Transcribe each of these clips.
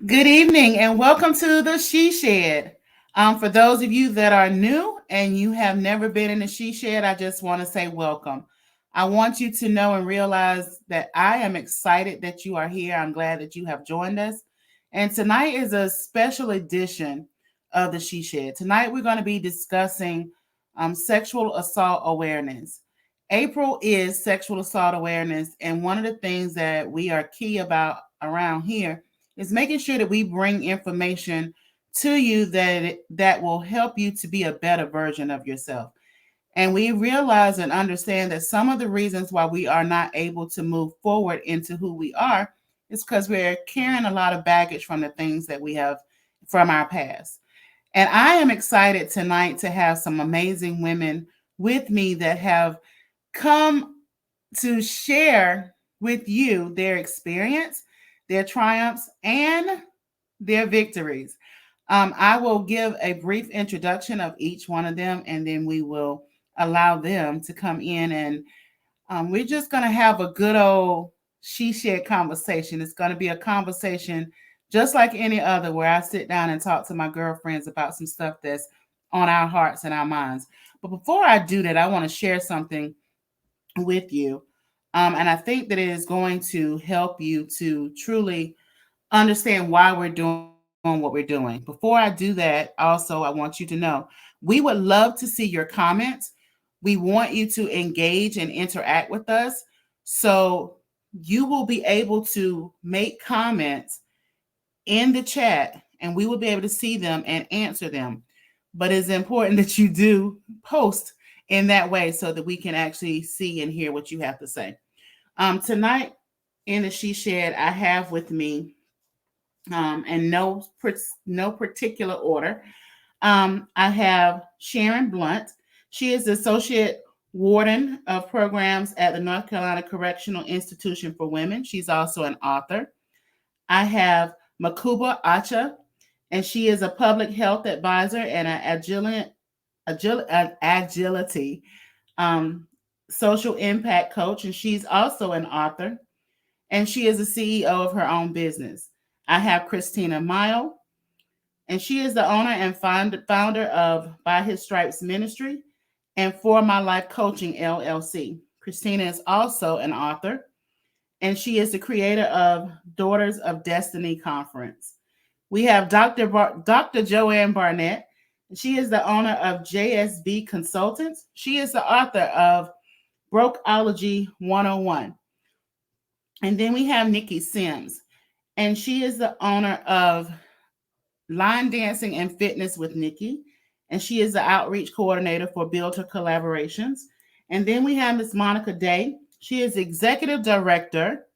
Good evening and welcome to the SheShed. For those of you that are new and you have never been in the SheShed, I just want to say welcome. I want you to know and realize that I am excited that you are here. I'm glad that you have joined us. And tonight is a special edition of the SheShed. Tonight we're going to be discussing sexual assault awareness. April is sexual assault awareness, and one of the things that we are key about around here is making sure that we bring information to you that will help you to be a better version of yourself. And we realize and understand that some of the reasons why we are not able to move forward into who we are is because we're carrying a lot of baggage from the things that we have from our past. And I am excited tonight to have some amazing women with me that have come to share with you their experience, their triumphs, and their victories. I will give a brief introduction of each one of them, and then we will allow them to come in and we're just going to have a good old she shed conversation. It's going to be a conversation just like any other where I sit down and talk to my girlfriends about some stuff that's on our hearts and our minds. But before I do that, I want to share something with you. And I think that it is going to help you to truly understand why we're doing what we're doing. Before I do that, also, I want you to know we would love to see your comments. We want you to engage and interact with us. So you will be able to make comments in the chat and we will be able to see them and answer them. But it's important that you do post in that way so that we can actually see and hear what you have to say. Tonight in the She Shed, I have with me, and no particular order, I have Sharon Blunt. She is the Associate Warden of Programs at the North Carolina Correctional Institution for Women. She's also an author. I have Makuba Acha, and she is a public health advisor and an agility um, social impact coach, and she's also an author, and she is the CEO of her own business. I have Christina Mile, and she is the owner and founder of By His Stripes Ministry and For My Life Coaching LLC. Christina is also an author, and she is the creator of Daughters of Destiny Conference. We have Dr. Joanne Barnett. She is the owner of JSB Consultants. She is the author of Brokeology 101. And then we have Nikki Sims, and she is the owner of Line Dancing and Fitness with Nikki, and she is the outreach coordinator for Build Her Collaborations. And then we have Miss Monica Day. She is executive director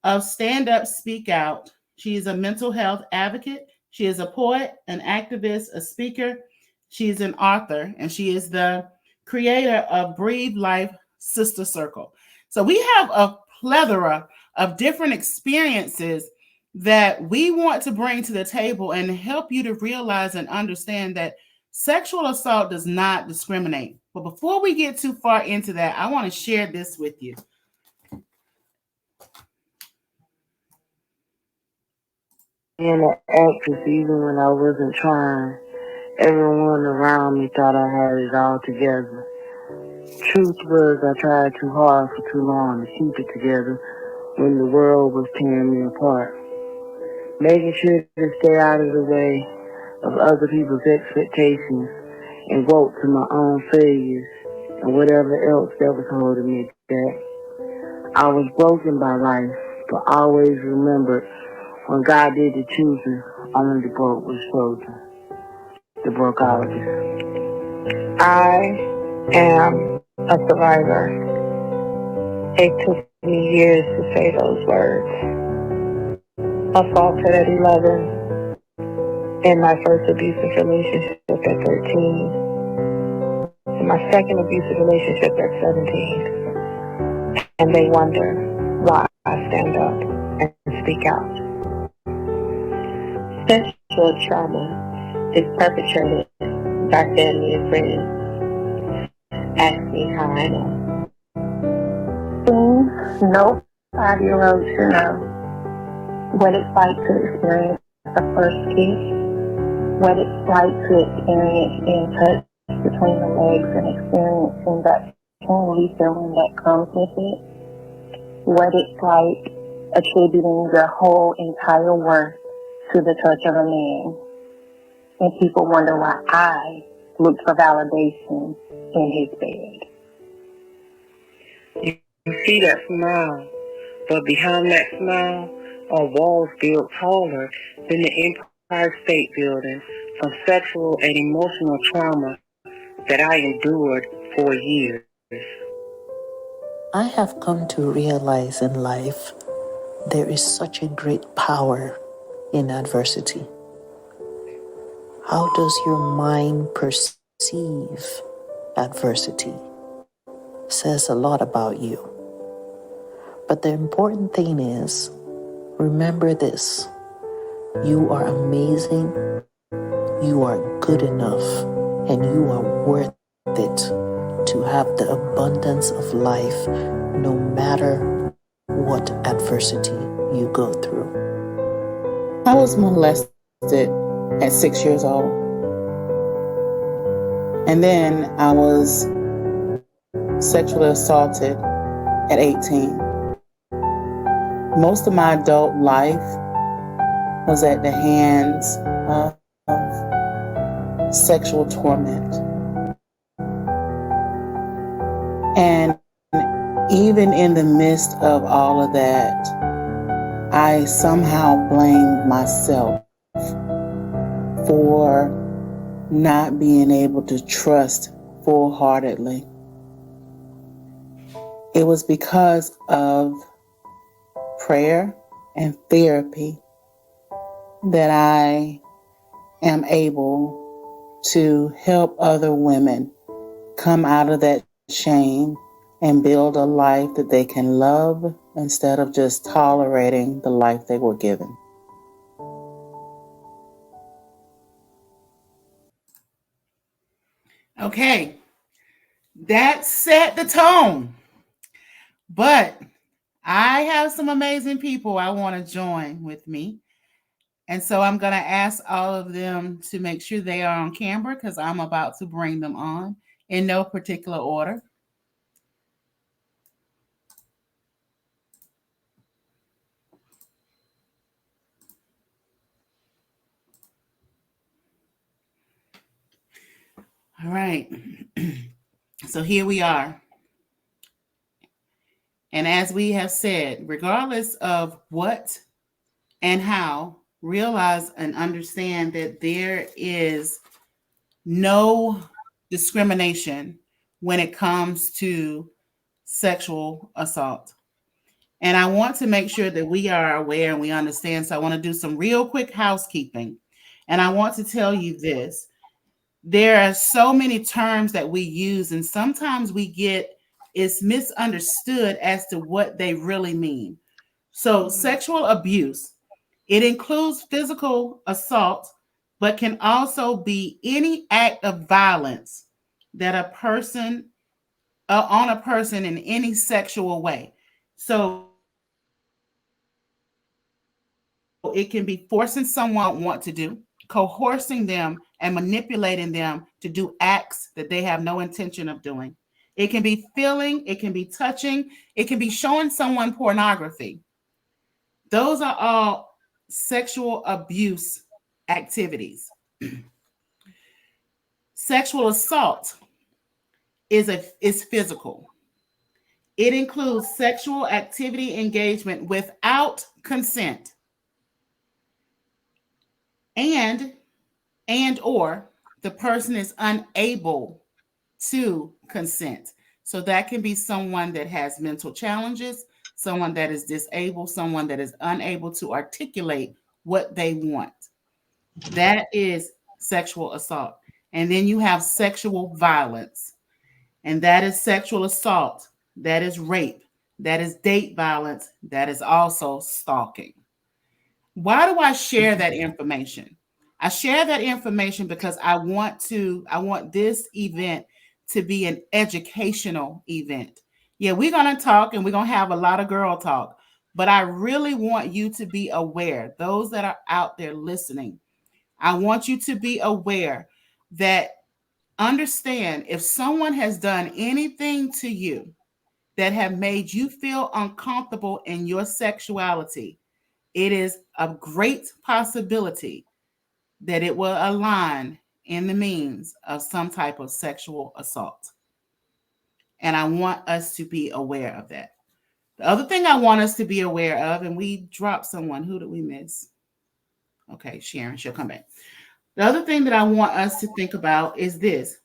of Stand Up Speak Out. She is a mental health advocate. She is a poet, an activist, a speaker. She is an author, and she is the creator of Breathe Life Sister Circle. So we have a plethora of different experiences that we want to bring to the table and help you to realize and understand that sexual assault does not discriminate. But before we get too far into that, I want to share this with you. Being an actress even when I wasn't trying. Everyone around me thought I had it all together. Truth was I tried too hard for too long to keep it together when the world was tearing me apart. Making sure to stay out of the way of other people's expectations and woke to my own failures and whatever else that was holding me back. I was broken by life, but always remembered when God did the choosing, only the broke was chosen. The brokeologist. I am a survivor. It took me years to say those words. Assaulted at 11, in my first abusive relationship at 13, in my second abusive relationship at 17. And they wonder why I stand up and speak out. Sexual trauma is perpetrated by family and friends. Ask me how I know. Things no 5-year-old should know. what it's like to experience the first kiss, what it's like to experience being touched between the legs and experiencing that tingly feeling that comes with it, what it's like attributing your whole entire worth to the touch of a man. And people wonder why I look for validation in his bed. You see that smile, but behind that smile are walls built taller than the Empire State Building from sexual and emotional trauma that I endured for years. I have come to realize in life there is such a great power in adversity. How does your mind perceive adversity? Says a lot about you. But the important thing is, remember this: you are amazing, you are good enough, and you are worth it to have the abundance of life no matter what adversity you go through. I was molested at 6 years old. And then I was sexually assaulted at 18. Most of my adult life was at the hands of sexual torment. And even in the midst of all of that, I somehow blamed myself for not being able to trust full-heartedly. It was because of prayer and therapy that I am able to help other women come out of that shame and build a life that they can love instead of just tolerating the life they were given. Okay, that set the tone. But I have some amazing people I want to join with me. And so I'm going to ask all of them to make sure they are on camera because I'm about to bring them on in no particular order. All right. So here we are. And as we have said, regardless of what and how, realize and understand that there is no discrimination when it comes to sexual assault. And I want to make sure that we are aware and we understand. So I want to do some real quick housekeeping. And I want to tell you this: there are so many terms that we use, and sometimes we get it's misunderstood as to what they really mean. So, sexual abuse, it includes physical assault, but can also be any act of violence that a person on a person in any sexual way. So it can be forcing someone to do something they don't want to do, coercing them and manipulating them to do acts that they have no intention of doing. It can be feeling, it can be touching, it can be showing someone pornography. Those are all sexual abuse activities. Sexual assault is physical. It includes sexual activity engagement without consent and or the person is unable to consent. So that can be someone that has mental challenges, someone that is disabled, someone that is unable to articulate what they want. That is sexual assault. And then you have sexual violence, and that is sexual assault, that is rape, that is date violence, that is also stalking. Why do I share that information? I share that information because I want this event to be an educational event. Yeah, we're going to talk and we're going to have a lot of girl talk, But I really want you to be aware, those that are out there listening, I want you to be aware that understand if someone has done anything to you that have made you feel uncomfortable in your sexuality, it is a great possibility that it will align in the means of some type of sexual assault. And I want us to be aware of that. The other thing I want us to be aware of, and we dropped someone, who did we miss? Okay, Sharon, she'll come back. The other thing that I want us to think about is this,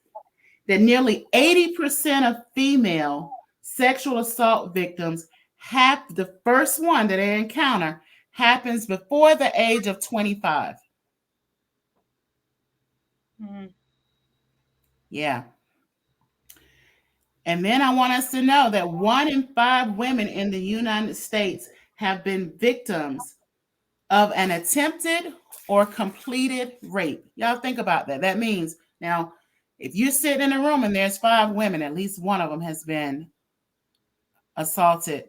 that nearly 80% of female sexual assault victims have the first one that they encounter happens before the age of 25. Mm-hmm. Yeah. And then I want us to know that 1 in 5 women in the United States have been victims of an attempted or completed rape. Y'all think about that. That means now, if you're sitting in a room and there's 5 women, at least one of them has been assaulted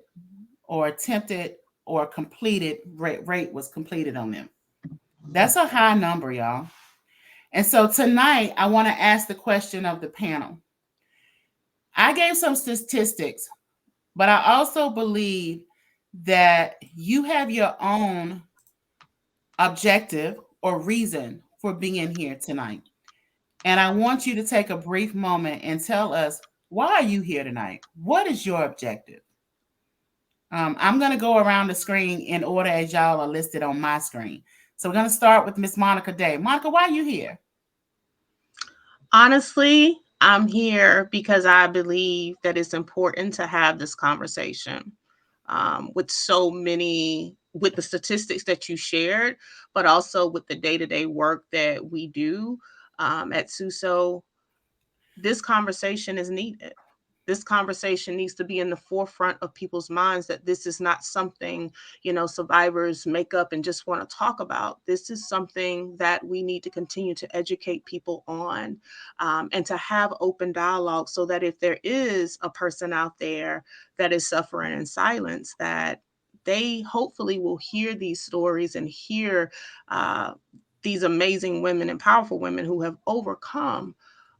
or attempted or completed rape was completed on them. That's a high number, y'all. And so tonight, I want to ask the question of the panel. I gave some statistics, but I also believe that you have your own objective or reason for being here tonight. And I want you to take a brief moment and tell us, why are you here tonight? What is your objective? I'm going to go around the screen in order as y'all are listed on my screen. So we're going to start with Miss Monica Day. Monica, why are you here? Honestly, I'm here because I believe that it's important to have this conversation with so many, with the statistics that you shared, but also with the day-to-day work that we do at SUSO. This conversation is needed. This conversation needs to be in the forefront of people's minds, that this is not something, survivors make up and just want to talk about. This is something that we need to continue to educate people on, and to have open dialogue, so that if there is a person out there that is suffering in silence, that they hopefully will hear these stories and hear these amazing women and powerful women who have overcome,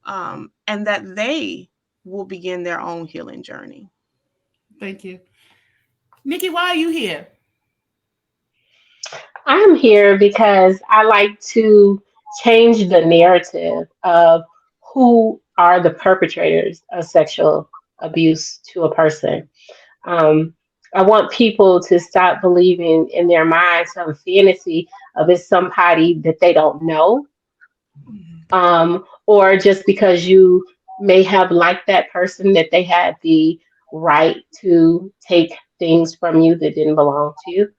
and that they will begin their own healing journey. Thank you. Nikki, why are you here? I'm here because I like to change the narrative of who are the perpetrators of sexual abuse to a person. Um, I want people to stop believing in their mind some fantasy of it's somebody that they don't know, or just because you may have liked that person, that they had the right to take things from you that didn't belong to you.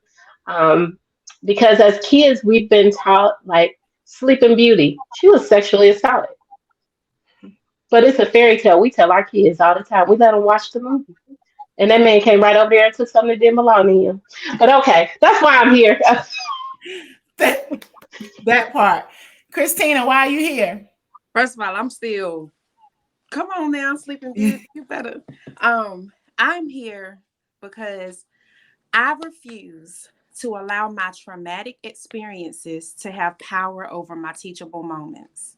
Um, because as kids, we've been taught, like Sleeping Beauty, she was sexually assaulted. But it's a fairy tale. We tell our kids all the time. We let them watch the movie. And that man came right over there and took something that didn't belong to him. But okay, that's why I'm here. that part. Christina, why are you here? First of all, I'm still, come on now, Sleeping Beauty, you better. I'm here because I refuse to allow my traumatic experiences to have power over my teachable moments.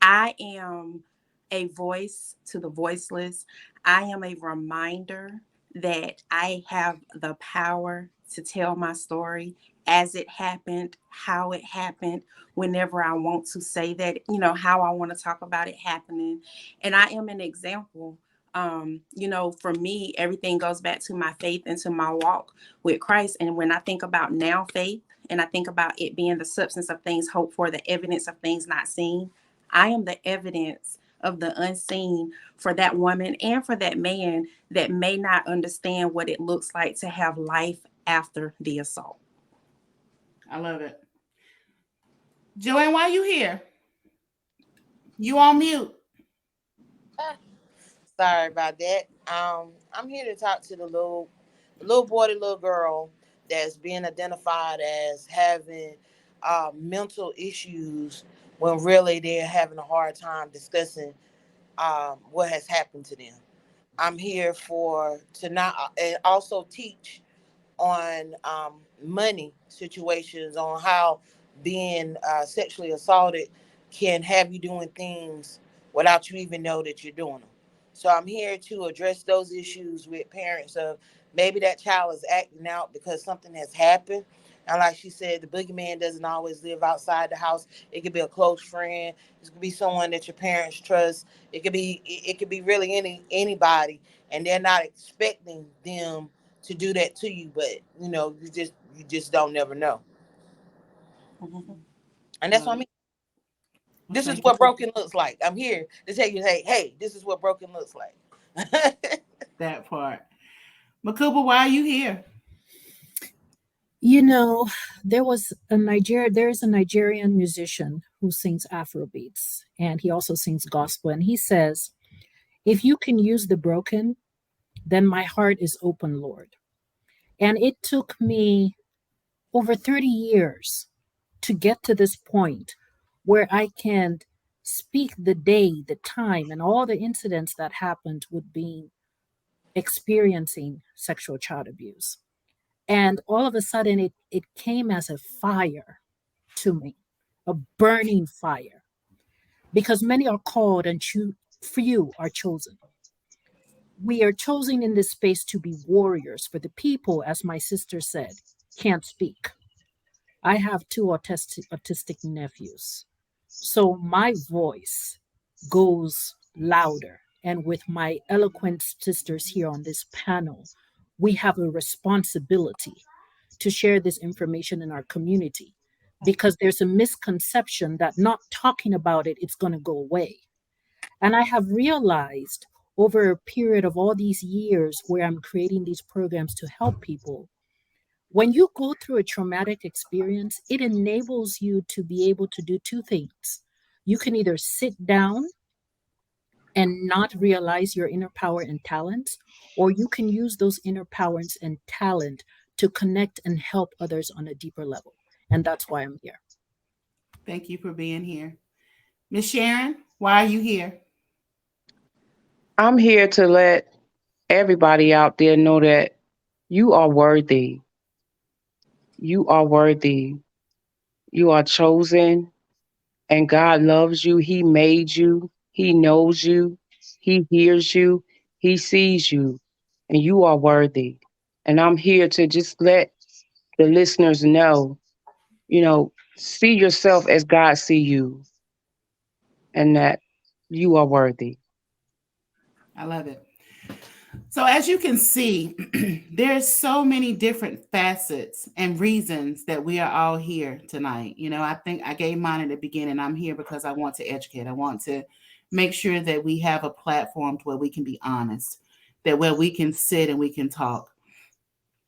I am a voice to the voiceless. I am a reminder that I have the power to tell my story as it happened, how it happened, whenever I want to say that, how I want to talk about it happening. And I am an example. For me, everything goes back to my faith and to my walk with Christ. And when I think about now faith, and I think about it being the substance of things hoped for, the evidence of things not seen, I am the evidence of the unseen for that woman and for that man that may not understand what it looks like to have life after the assault. I love it. Joanne, why are you here? You on mute. Sorry about that. I'm here to talk to the little boy, the little girl that's being identified as having mental issues when really they're having a hard time discussing what has happened to them. I'm here for to not and also teach on money situations, on how being sexually assaulted can have you doing things without you even know that you're doing them. So I'm here to address those issues with parents of maybe that child is acting out because something has happened. And like she said, the boogeyman doesn't always live outside the house. It could be a close friend. It could be someone that your parents trust. It could be really anybody, and they're not expecting them to do that to you, but you just don't never know. Mhm. And that's Love what I it. mean. Well, This is thank you what for broken looks like. I'm here to tell you, hey, this is what broken looks like. that part. Makuba, why are you here? You know, there's a Nigerian musician who sings Afrobeats and he also sings gospel. And he says, if you can use the broken, then my heart is open, Lord. And it took me over 30 years to get to this point where I can speak the day, the time, and all the incidents that happened with being experiencing sexual child abuse. And all of a sudden, it came as a fire to me, a burning fire, because many are called and few are chosen. We are chosen in this space to be warriors for the people, as my sister said, can't speak. I have two autistic nephews. So my voice goes louder. And with my eloquent sisters here on this panel, we have a responsibility to share this information in our community because there's a misconception that not talking about it, it's going to go away. And I have realized over a period of all these years where I'm creating these programs to help people, when you go through a traumatic experience, it enables you to be able to do two things. You can either sit down and not realize your inner power and talents, or you can use those inner powers and talent to connect and help others on a deeper level. And that's why I'm here. Thank you for being here. Miss Sharon, why are you here? I'm here to let everybody out there know that you are worthy. You are worthy. You are chosen, and God loves you. He made you. He knows you. He hears you. He sees you, and you are worthy. And I'm here to just let the listeners know, see yourself as God see you, and that you are worthy. I love it. So as you can see, there's so many different facets and reasons that we are all here tonight. I think I gave mine at the beginning. I'm here because I want to educate. I want to make sure that we have a platform where we can be honest, that where we can sit and we can talk.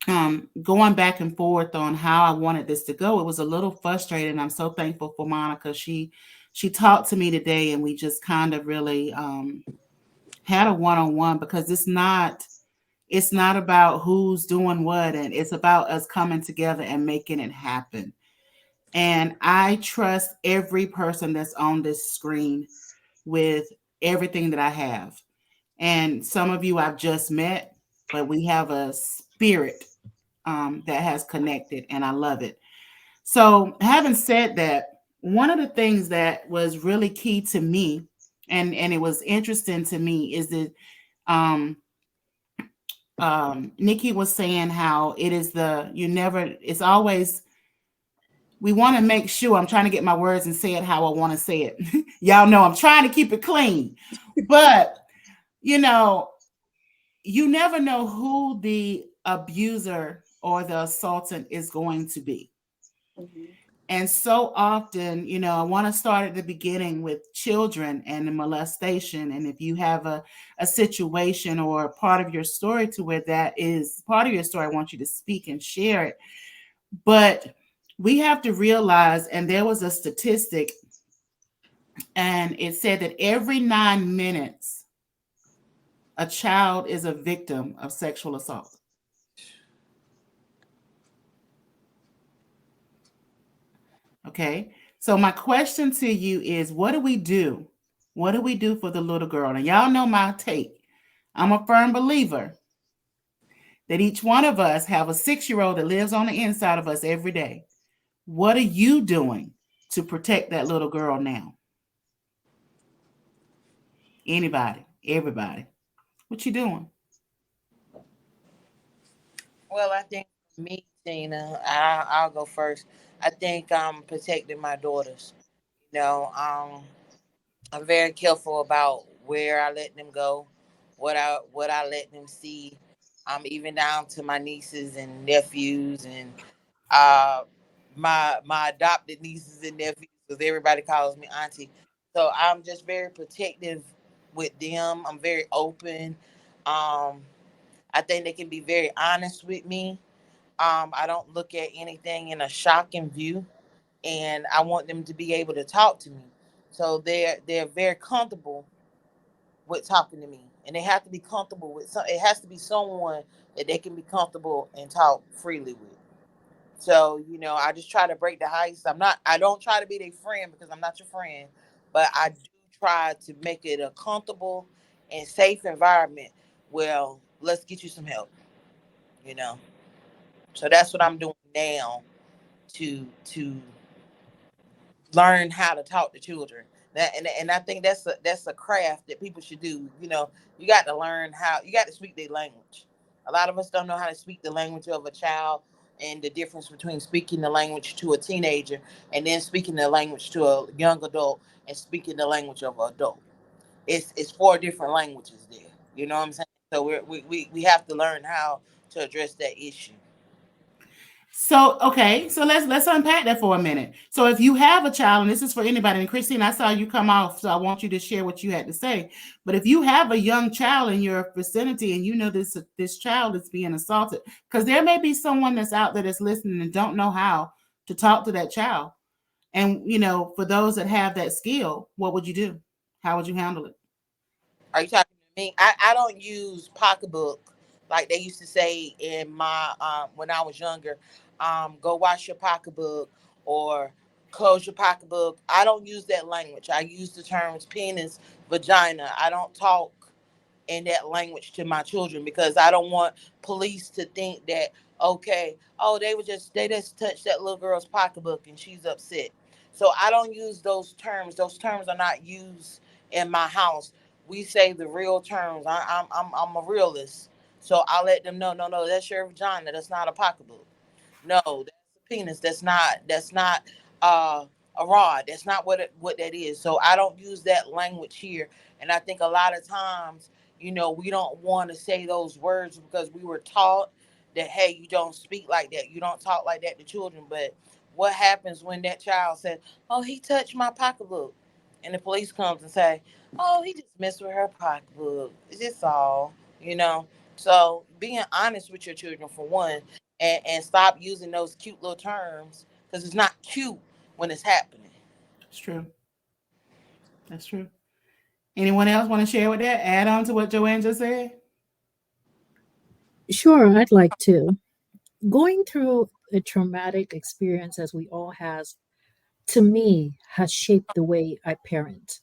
Going back and forth on how I wanted this to go, it was a little frustrating. I'm so thankful for Monica. She talked to me today, and we just kind of really had a one-on-one because it's not about who's doing what, and it's about us coming together and making it happen. And I trust every person that's on this screen with everything that I have. And some of you I've just met, but we have a spirit that has connected, and I love it. So, having said that, one of the things that was really key to me, and it was interesting to me, is that um, Nikki was saying how it is it's always, we want to make sure, I'm trying to get my words and say it how I want to say it. Y'all know I'm trying to keep it clean, but you know, you never know who the abuser or the assaultant is going to be. Mhm. And so often, I want to start at the beginning with children and the molestation. And if you have a situation or a part of your story to where that is part of your story, I want you to speak and share it. But we have to realize, and there was a statistic, and it said that every 9 minutes, a child is a victim of sexual assault. Okay. So my question to you is, what do we do? What do we do for the little girl? And y'all know my take. I'm a firm believer that each one of us have a 6-year-old that lives on the inside of us every day. What are you doing to protect that little girl now? Anybody, everybody. What you doing? Well, I think for me, Tina, I'll go first. I think I'm protecting my daughters. You know, I'm very careful about where I let them go, what I let them see. Even down to my nieces and nephews and uh my adopted nieces and nephews, because everybody calls me auntie. So I'm just very protective with them. I'm very open. Um, I think they can be very honest with me. I don't look at anything in a shocking view, and I want them to be able to talk to me. So they're very comfortable with talking to me, and they have to be comfortable with some. It has to be someone that they can be comfortable and talk freely with. So I just try to break the ice. I don't try to be their friend because I'm not your friend, but I do try to make it a comfortable and safe environment. Well, let's get you some help. You know. So that's what I'm doing now to learn how to talk to children. And I think that's a craft that people should do. You got to learn how. You got to speak their language. A lot of us don't know how to speak the language of a child, and the difference between speaking the language to a teenager and then speaking the language to a young adult and speaking the language of an adult. It's four different languages there. You know what I'm saying? So we have to learn how to address that issue. So okay, so let's unpack that for a minute. So if you have a child, and this is for anybody, and Christine, I saw you come off, so I want you to share what you had to say. But if you have a young child in your vicinity, and you know this child is being assaulted, because there may be someone that's out there that's listening and don't know how to talk to that child. And for those that have that skill, what would you do? How would you handle it? Are you talking to me? I don't use pocketbook like they used to say in my when I was younger. Go wash your pocketbook or close your pocketbook. I don't use that language. I use the terms penis, vagina. I don't talk in that language to my children because I don't want police to think that, okay, oh, they just touched that little girl's pocketbook and she's upset. So I don't use those terms. Those terms are not used in my house. We say the real terms. I'm a realist, so I let them know. No, no, that's your vagina. That's not a pocketbook. No, that's a penis. That's not uh, a rod. That's not what that is. So I don't use that language here. And I think a lot of times, we don't want to say those words because we were taught that, hey, you don't speak like that. You don't talk like that to children. But what happens when that child says, "Oh, he touched my pocketbook," and the police comes and say, "Oh, he just messed with her pocketbook. It's just all." You know. So being honest with your children for one, and stop using those cute little terms because it's not cute when it's happening. It's true. That's true. Anyone else want to share with that? Add on to what Joanne just said? Sure, I'd like to. Going through a traumatic experience, as we all has, to me, has shaped the way I parent.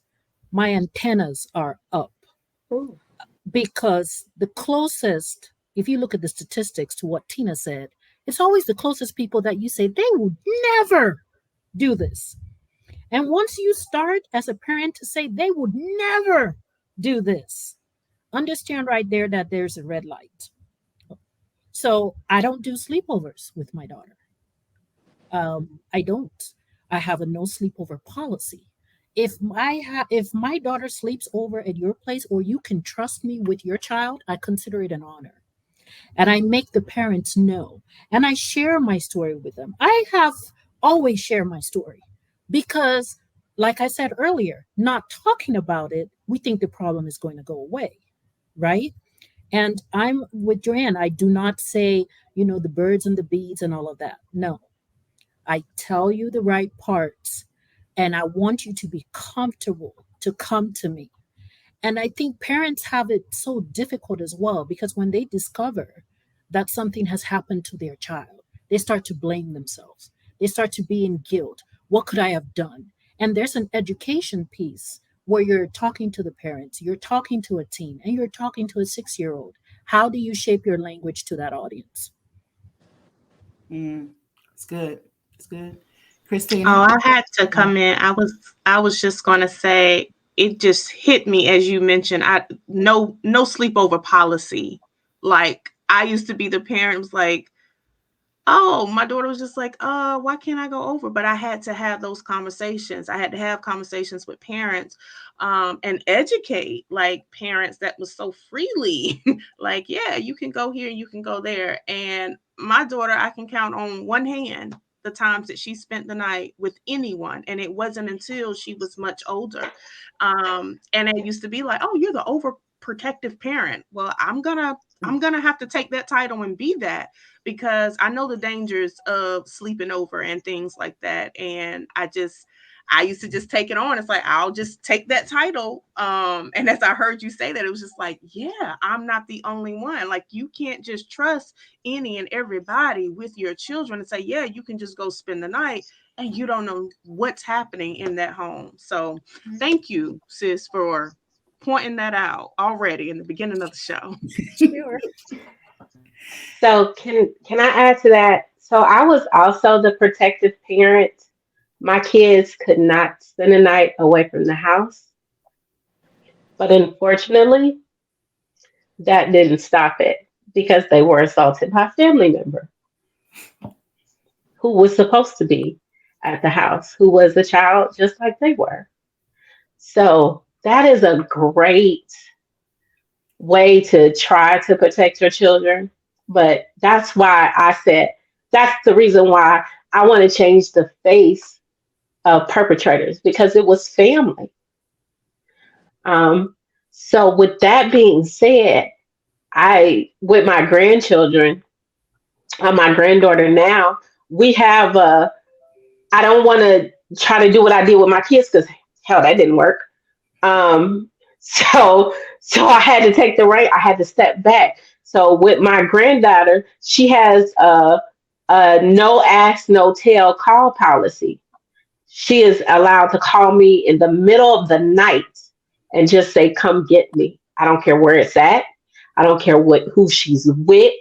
My antennas are up Ooh. because the closest, if you look at the statistics to what Tina said, it's always the closest people that you say they would never do this. And once you start as a parent to say they would never do this, understand right there that there's a red light. So I don't do sleepovers with my daughter. I don't. I have a no sleepover policy. If my daughter sleeps over at your place or you can trust me with your child, I consider it an honor. And I make the parents know. And I share my story with them. I have always shared my story because, like I said earlier, not talking about it, we think the problem is going to go away, right? And I'm with Joanne. I do not say, the birds and the bees and all of that. No, I tell you the right parts, and I want you to be comfortable to come to me. And I think parents have it so difficult as well because when they discover that something has happened to their child, they start to blame themselves. They start to be in guilt. What could I have done? And there's an education piece where you're talking to the parents, you're talking to a teen, and you're talking to a 6-year old. How do you shape your language to that audience? Mm, it's good. It's good. Christina? Oh, I had to Yeah. come in. I was just gonna say it just hit me as you mentioned. I no sleepover policy. Like I used to be the parent was like, oh, my daughter was just like, why can't I go over? But I had to have those conversations. I had to have conversations with parents and educate like parents that was so freely like, yeah, you can go here, you can go there. And my daughter, I can count on one hand the times that she spent the night with anyone. And it wasn't until she was much older. And it used to be like, oh, you're the overprotective parent. Well, I'm gonna have to take that title and be that because I know the dangers of sleeping over and things like that. And I used to just take it on. It's like I'll just take that title. And as I heard you say that, it was just like, yeah, I'm not the only one. Like you can't just trust any and everybody with your children and say, yeah, you can just go spend the night and you don't know what's happening in that home. So thank you, sis, for pointing that out already in the beginning of the show. Sure. So can I add to that? So I was also the protective parent. My kids could not spend a night away from the house, but unfortunately, that didn't stop it because they were assaulted by a family member who was supposed to be at the house, who was a child just like they were. So that is a great way to try to protect your children. But that's why I said that's the reason why I want to change the face of perpetrators because it was family. Um, so with that being said, I with my grandchildren, my granddaughter now, we have I don't want to try to do what I did with my kids because hell, that didn't work. Um, so so I had to take the right. I had to step back. So with my granddaughter, she has a no ask, no tell call policy. She is allowed to call me in the middle of the night and just say, "Come get me." I don't care where it's at. I don't care what who she's with.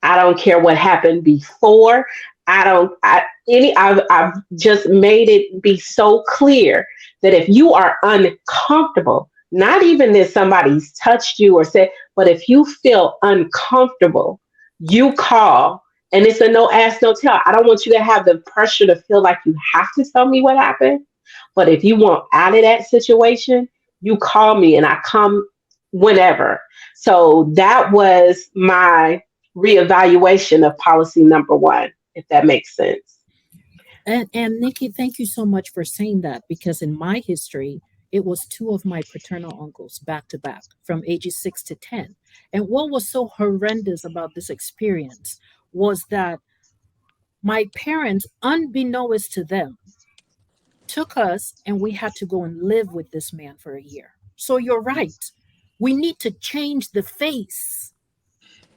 I don't care what happened before. I don't. I've just made it be so clear that if you are uncomfortable, not even if somebody's touched you or said, but if you feel uncomfortable, you call and it's a no ask, no tell. I don't want you to have the pressure to feel like you have to tell me what happened. But if you want out of that situation, you call me and I come whenever. So that was my reevaluation of policy number one, if that makes sense. And Nikki, thank you so much for saying that because in my history, it was two of my paternal uncles back to back from ages 6 to 10. And what was so horrendous about this experience was that my parents, unbeknownst to them, took us and we had to go and live with this man for a year. So you're right. We need to change the face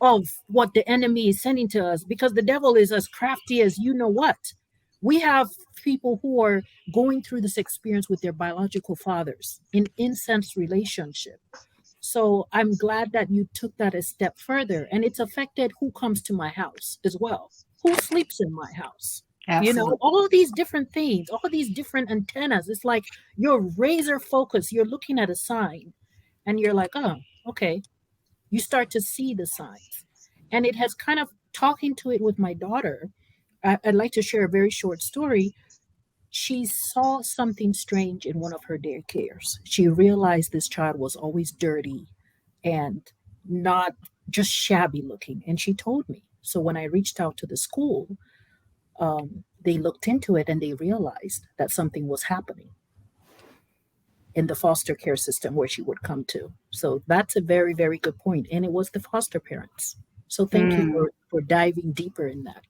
of what the enemy is sending to us because the devil is as crafty as you know what. We have people who are going through this experience with their biological fathers in incest relationship. So I'm glad that you took that a step further and it's affected who comes to my house as well. Who sleeps in my house? You know, Absolutely. all these different things, all these different antennas. It's like you're razor focused. You're looking at a sign and you're like, oh, okay, you start to see the signs. And it has kind of talking to it with my daughter. I'd like to share a very short story. She saw something strange in one of her daycares. She realized this child was always dirty and not just shabby looking. And she told me. So when I reached out to the school, they looked into it and they realized that something was happening in the foster care system where she would come to. So that's a very, very good point. And it was the foster parents. So thank you Mm, for diving deeper in that.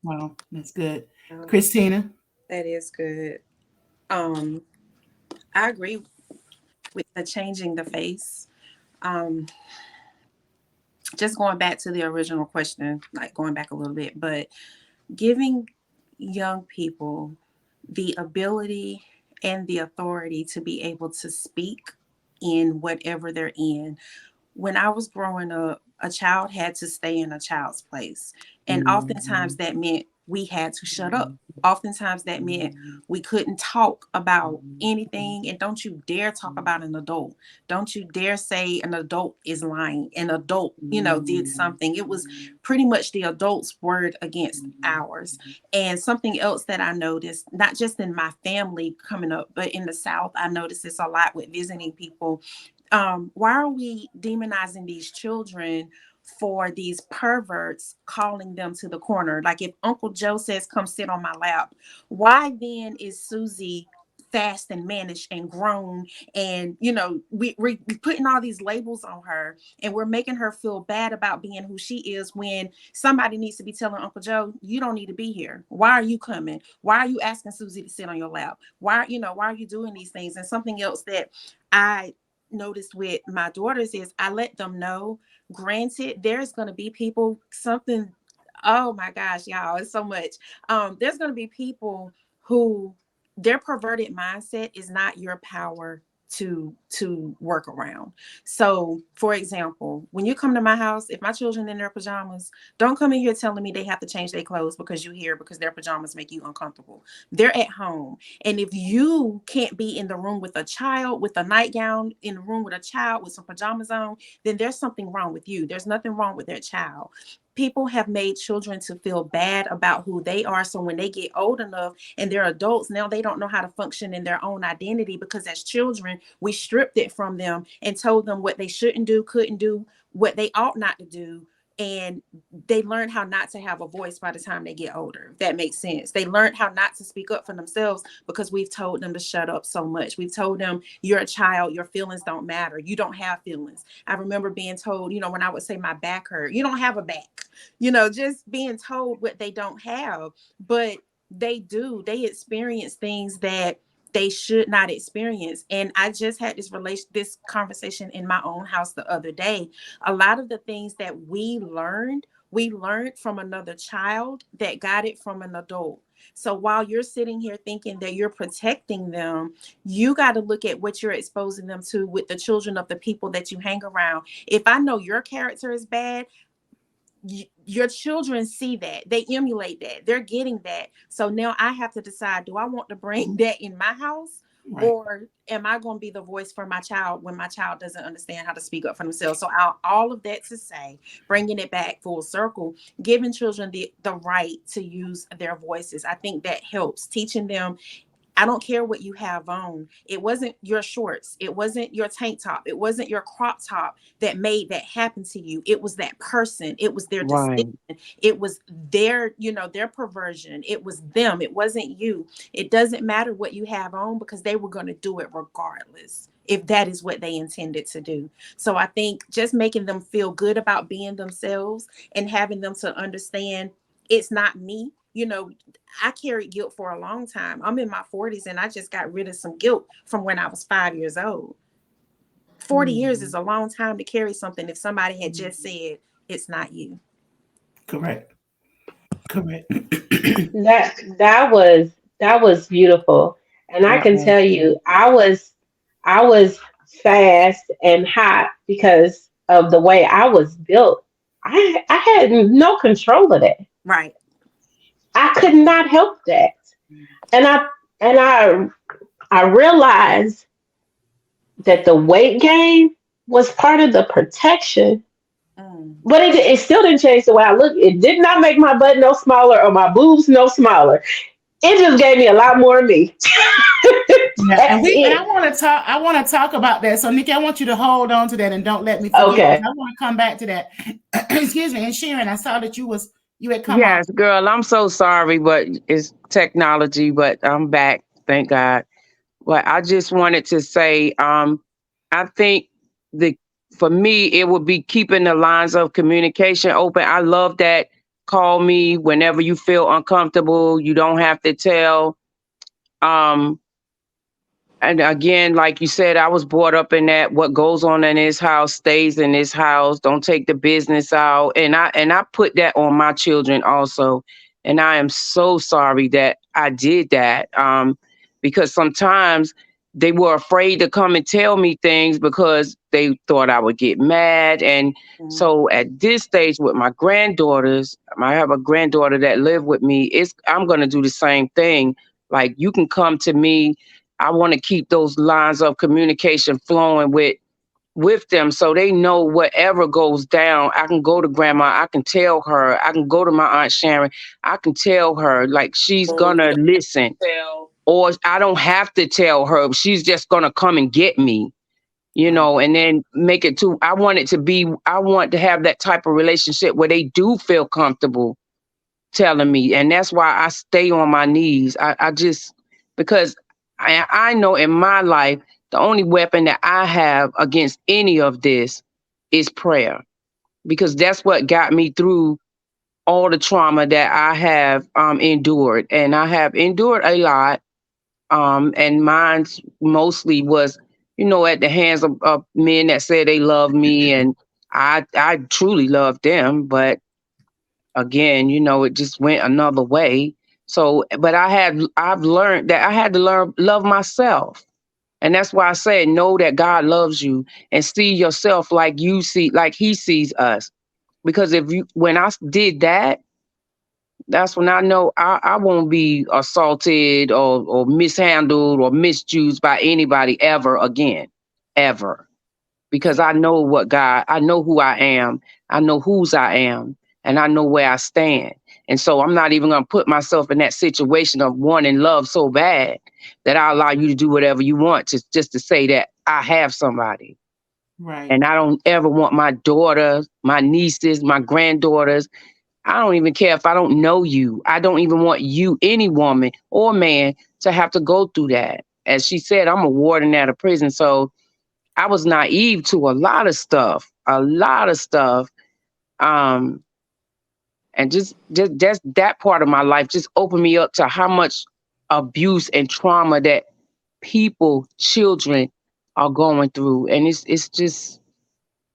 well, that's good. Um, Christina? that is good. Um, I agree with the changing the face. Um, just going back to the original question, like going back a little bit, but giving young people the ability and the authority to be able to speak in whatever they're in. When I was growing up, a child had to stay in a child's place. And oftentimes that meant we had to shut up. Oftentimes that meant we couldn't talk about anything. And don't you dare talk about an adult. Don't you dare say an adult is lying. An adult, did something. It was pretty much the adult's word against ours. And something else that I noticed, not just in my family coming up, but in the South, I noticed this a lot with visiting people. Why are we demonizing these children for these perverts calling them to the corner? Like if Uncle Joe says, come sit on my lap, why then is Susie fast and managed and grown? And, we putting all these labels on her and we're making her feel bad about being who she is when somebody needs to be telling Uncle Joe, you don't need to be here. Why are you coming? Why are you asking Susie to sit on your lap? Why are you doing these things? And something else that I noticed with my daughters is I let them know, granted, there's going to be people, something, oh my gosh, y'all, it's so much. There's going to be people who their perverted mindset is not your power to work around. So for example, when you come to my house, if my children in their pajamas, don't come in here telling me they have to change their clothes because you're here because their pajamas make you uncomfortable. They're at home. And if you can't be in the room with a child with a nightgown, in the room with a child with some pajamas on, then there's something wrong with you. There's nothing wrong with their child. People have made children to feel bad about who they are. So when they get old enough and they're adults, now they don't know how to function in their own identity because as children, we stripped it from them and told them what they shouldn't do, couldn't do, what they ought not to do. And they learn how not to have a voice by the time they get older, if that makes sense. They learned how not to speak up for themselves because we've told them to shut up so much. We've told them, you're a child, your feelings don't matter. You don't have feelings. I remember being told, when I would say my back hurt, you don't have a back, just being told what they don't have. But they do, they experience things that they should not experience. And I just had this conversation in my own house the other day. A lot of the things that we learned from another child that got it from an adult. So while you're sitting here thinking that you're protecting them, you got to look at what you're exposing them to with the children of the people that you hang around. If I know your character is bad, your children see that, they emulate that, they're getting that. So now I have to decide, do I want to bring that in my house, Right. or am I going to be the voice for my child when my child doesn't understand how to speak up for themselves? So all of that to say, bringing it back full circle, giving children the right to use their voices, I think that helps, teaching them, I don't care what you have on. It wasn't your shorts. It wasn't your tank top. It wasn't your crop top that made that happen to you. It was that person. It was their decision. Right. It was their perversion. It was them. It wasn't you. It doesn't matter what you have on because they were going to do it regardless if that is what they intended to do. So I think just making them feel good about being themselves and having them to understand it's not me. I carried guilt for a long time. I'm in my 40s and I just got rid of some guilt from when I was 5 years old. 40 years is a long time to carry something if somebody had just said, it's not you. Correct. Correct. That was beautiful. And I That can was tell you, I was fast and hot because of the way I was built. I had no control of that. Right. I could not help that. And I realized that the weight gain was part of the protection, Mm. but it still didn't change the way I look. It did not make my butt no smaller or my boobs no smaller. It just gave me a lot more of me. Yeah, and That's we and I it. want to talk. I want to talk about that. So, Nikki, I want you to hold on to that and don't let me forget because Okay. I want to come back to that. Excuse me. And Sharon, I saw that you had come off. yes, girl. I'm so sorry, but it's technology. But I'm back, thank God. But I just wanted to say, I think the for me it would be keeping the lines of communication open. I love that. Call me whenever you feel uncomfortable. You don't have to tell. Um, and again, like you said, I was brought up in that what goes on in this house stays in this house. Don't take the business out. And I put that on my children also. And I am so sorry that I did that. Because sometimes they were afraid to come and tell me things because they thought I would get mad. And so at this stage with my granddaughters, I have a granddaughter that live with me. I'm gonna do the same thing. Like, you can come to me. I want to keep those lines of communication flowing with them so they know whatever goes down. I can go to grandma, I can tell her, I can go to my aunt Sharon, I can tell her, like, she's gonna listen. Or I don't have to tell her. She's just gonna come and get me, Right. and then make it to I want to have that type of relationship where they do feel comfortable telling me. And that's why I stay on my knees. I just because I know in my life the only weapon that I have against any of this is prayer. Because that's what got me through all the trauma that I have endured. And I have endured a lot, and mine's mostly was, at the hands of men that said they love me, and I truly loved them, but again, it just went another way. So, but I've learned that I had to learn love myself, and that's why I said know that God loves you and see yourself like He sees us. Because when I did that, that's when I know I won't be assaulted or mishandled or misused by anybody ever again. Ever. Because I know who I am, I know whose I am, and I know where I stand. And so I'm not even gonna put myself in that situation of wanting love so bad that I allow you to do whatever you want just to say that I have somebody. Right. And I don't ever want my daughters, my nieces, my granddaughters. I don't even care if I don't know you. I don't even want you, any woman or man, to have to go through that. As she said, I'm a warden at a prison. So I was naive to a lot of stuff, a lot of stuff. Um, and just that part of my life just opened me up to how much abuse and trauma that people, children are going through. And it's just,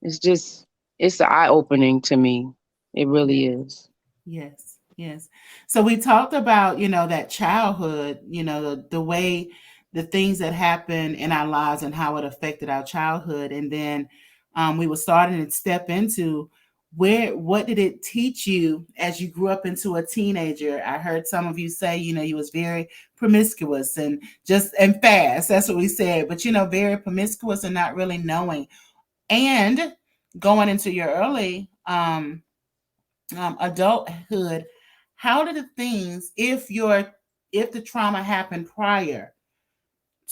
it's eye opening to me. It Yeah. really is. Yes, yes. So we talked about, that childhood, the way the things that happen in our lives and how it affected our childhood. And then we were starting to step into what did it teach you as you grew up into a teenager? I heard some of you say, you was very promiscuous and fast. That's what we said. But, very promiscuous and not really knowing. And going into your early adulthood, how did the things, if the trauma happened prior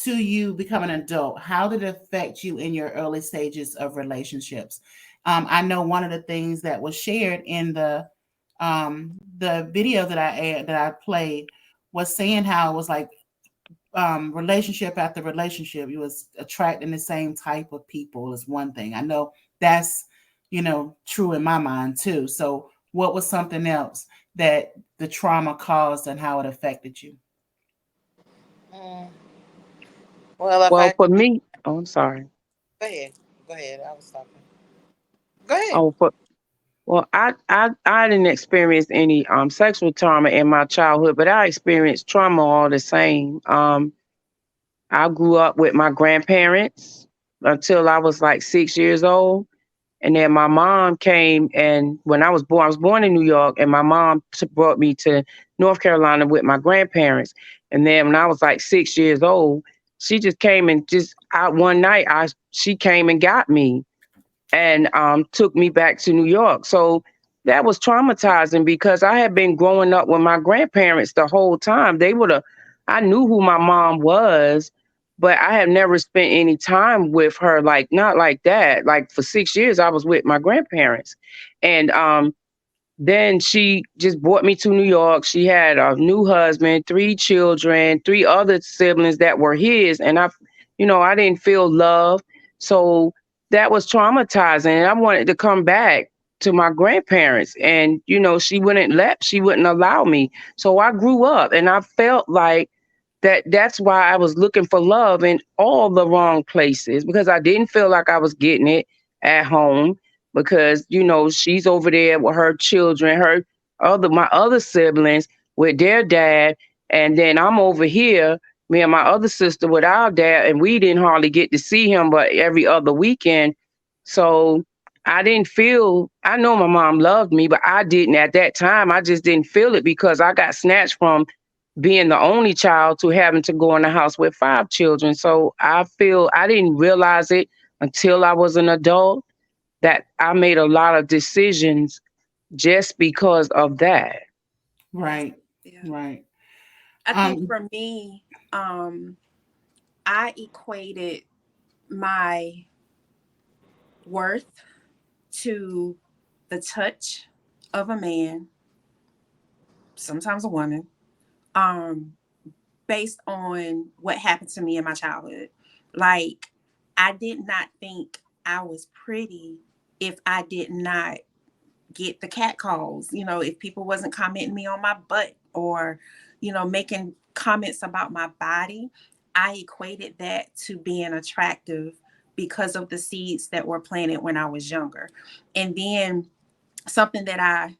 to you becoming an adult, how did it affect you in your early stages of relationships? I know one of the things that was shared in the video that I played was saying how it was like relationship after relationship, you was attracting the same type of people is one thing. I know that's true in my mind too. So what was something else that the trauma caused and how it affected you? Mm, well, if Well, I for could be, me, oh, I'm sorry. go ahead. Go ahead. I was talking. Go ahead. Oh, well, I didn't experience any sexual trauma in my childhood, but I experienced trauma all the same. I grew up with my grandparents until I was like 6 years old. And then my mom came, and when I was born in New York, and my mom brought me to North Carolina with my grandparents. And then when I was like 6 years old, she just came and just out one night, she came and got me and took me back to New York. So that was traumatizing because I had been growing up with my grandparents the whole time. I knew who my mom was, but I had never spent any time with her, like not like that. Like for 6 years, I was with my grandparents. And then she just brought me to New York. She had a new husband, three children, three other siblings that were his. And I didn't feel love. So that was traumatizing. And I wanted to come back to my grandparents. And, she wouldn't allow me. So I grew up and I felt like that's why I was looking for love in all the wrong places because I didn't feel like I was getting it at home because she's over there with her children, my other siblings with their dad, and then I'm over here Me and my other sister with our dad, and we didn't hardly get to see him but every other weekend. So I didn't feel, I know my mom loved me, but I didn't at that time. I just didn't feel it because I got snatched from being the only child to having to go in the house with five children. So I feel I didn't realize it until I was an adult that I made a lot of decisions just because of that. Right. Yeah. Right. I think Um, for me, I equated my worth to the touch of a man, sometimes a woman, um, based on what happened to me in my childhood. Like, I did not think I was pretty if I did not get the cat calls, if people wasn't commenting me on my butt or, making comments about my body. I equated that to being attractive because of the seeds that were planted when I was younger. And then something that I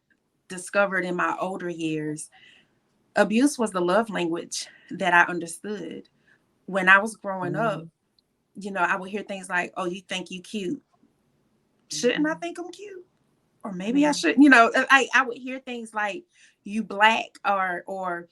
discovered in my older years, abuse was the love language that I understood. When I was growing up, Mhm. I would hear things like, "Oh, you think you cute? Shouldn't I think I'm cute? Or maybe I Mhm. should." I would hear things like, "You black," or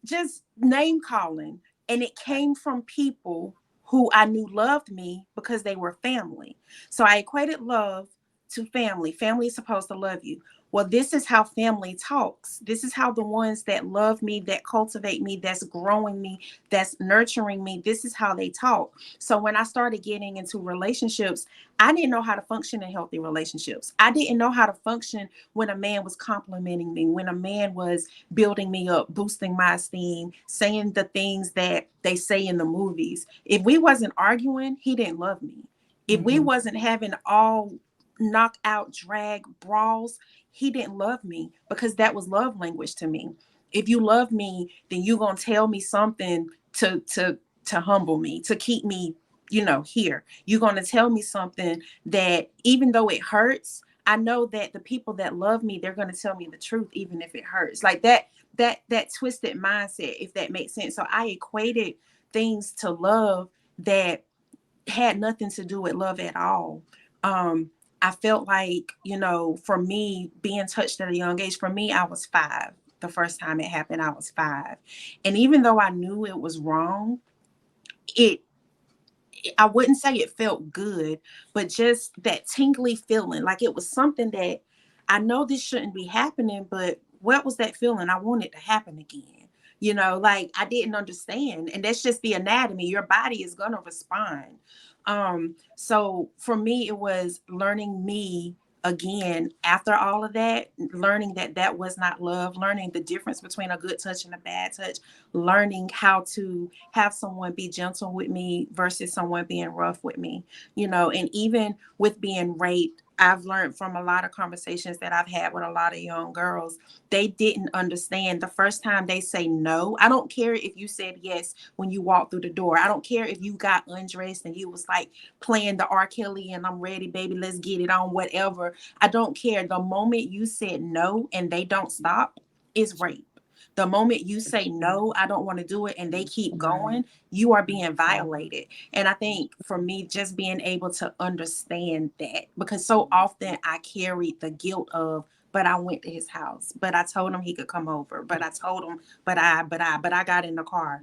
just name calling. And it came from people who I knew loved me because they were family. So I equated love to family. Family is supposed to love you. Well, this is how family talks. This is how the ones that love me, that cultivate me, that's growing me, that's nurturing me, this is how they talk. So when I started getting into relationships, I didn't know how to function in healthy relationships. I didn't know how to function when a man was complimenting me, when a man was building me up, boosting my esteem, saying the things that they say in the movies. If we wasn't arguing, he didn't love me. If we mhm. wasn't having all knockout drag brawls, he didn't love me because that was love language to me. If you love me, then you gonna tell me something to humble me, to keep me, here. You're gonna tell me something that even though it hurts, I know that the people that love me, they're going to tell me the truth even if it hurts. Like that twisted mindset, if that makes sense. So I equated things to love that had nothing to do with love at all. I felt like, for me, being touched at a young age, for me, I was 5. The first time it happened, I was 5. And even though I knew it was wrong, it I wouldn't say it felt good, but just that tingly feeling, like it was something that I know this shouldn't be happening, but what was that feeling? I want it to happen again. Like I didn't understand. And that's just the anatomy. Your body is gonna respond. So for me, it was learning me again after all of that, learning that that was not love, learning the difference between a good touch and a bad touch, learning how to have someone be gentle with me versus someone being rough with me, and even with being raped, I've learned from a lot of conversations that I've had with a lot of young girls. They didn't understand the first time they say no. I don't care if you said yes when you walked through the door. I don't care if you got undressed and you was like playing the R. Kelly and I'm ready, baby, let's get it on, whatever. I don't care. The moment you said no and they don't stop, is rape. The moment you say no, I don't want to do it, and they keep going, you are being violated. And I think for me, just being able to understand that, because so often I carried the guilt of, but I went to his house, but I told him he could come over, but I told him, but I got in the car.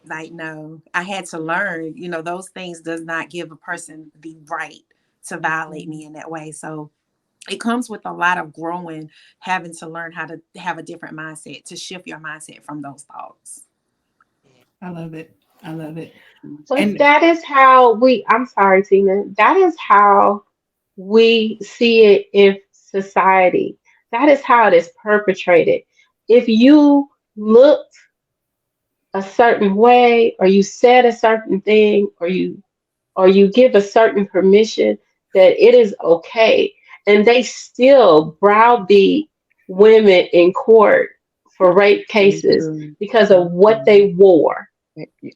Like, no, I had to learn, those things does not give a person the right to violate me in that way. So it comes with a lot of growing, having to learn how to have a different mindset, to shift your mindset from those thoughts. I love it. I love it. But And that is how I'm sorry, Tina, that is how we see it in society. That is how it is perpetrated. If you looked a certain way, or you said a certain thing, or you give a certain permission, that it is okay. And they still browbeat women in court for rape Me cases too. because Me of what too. they wore,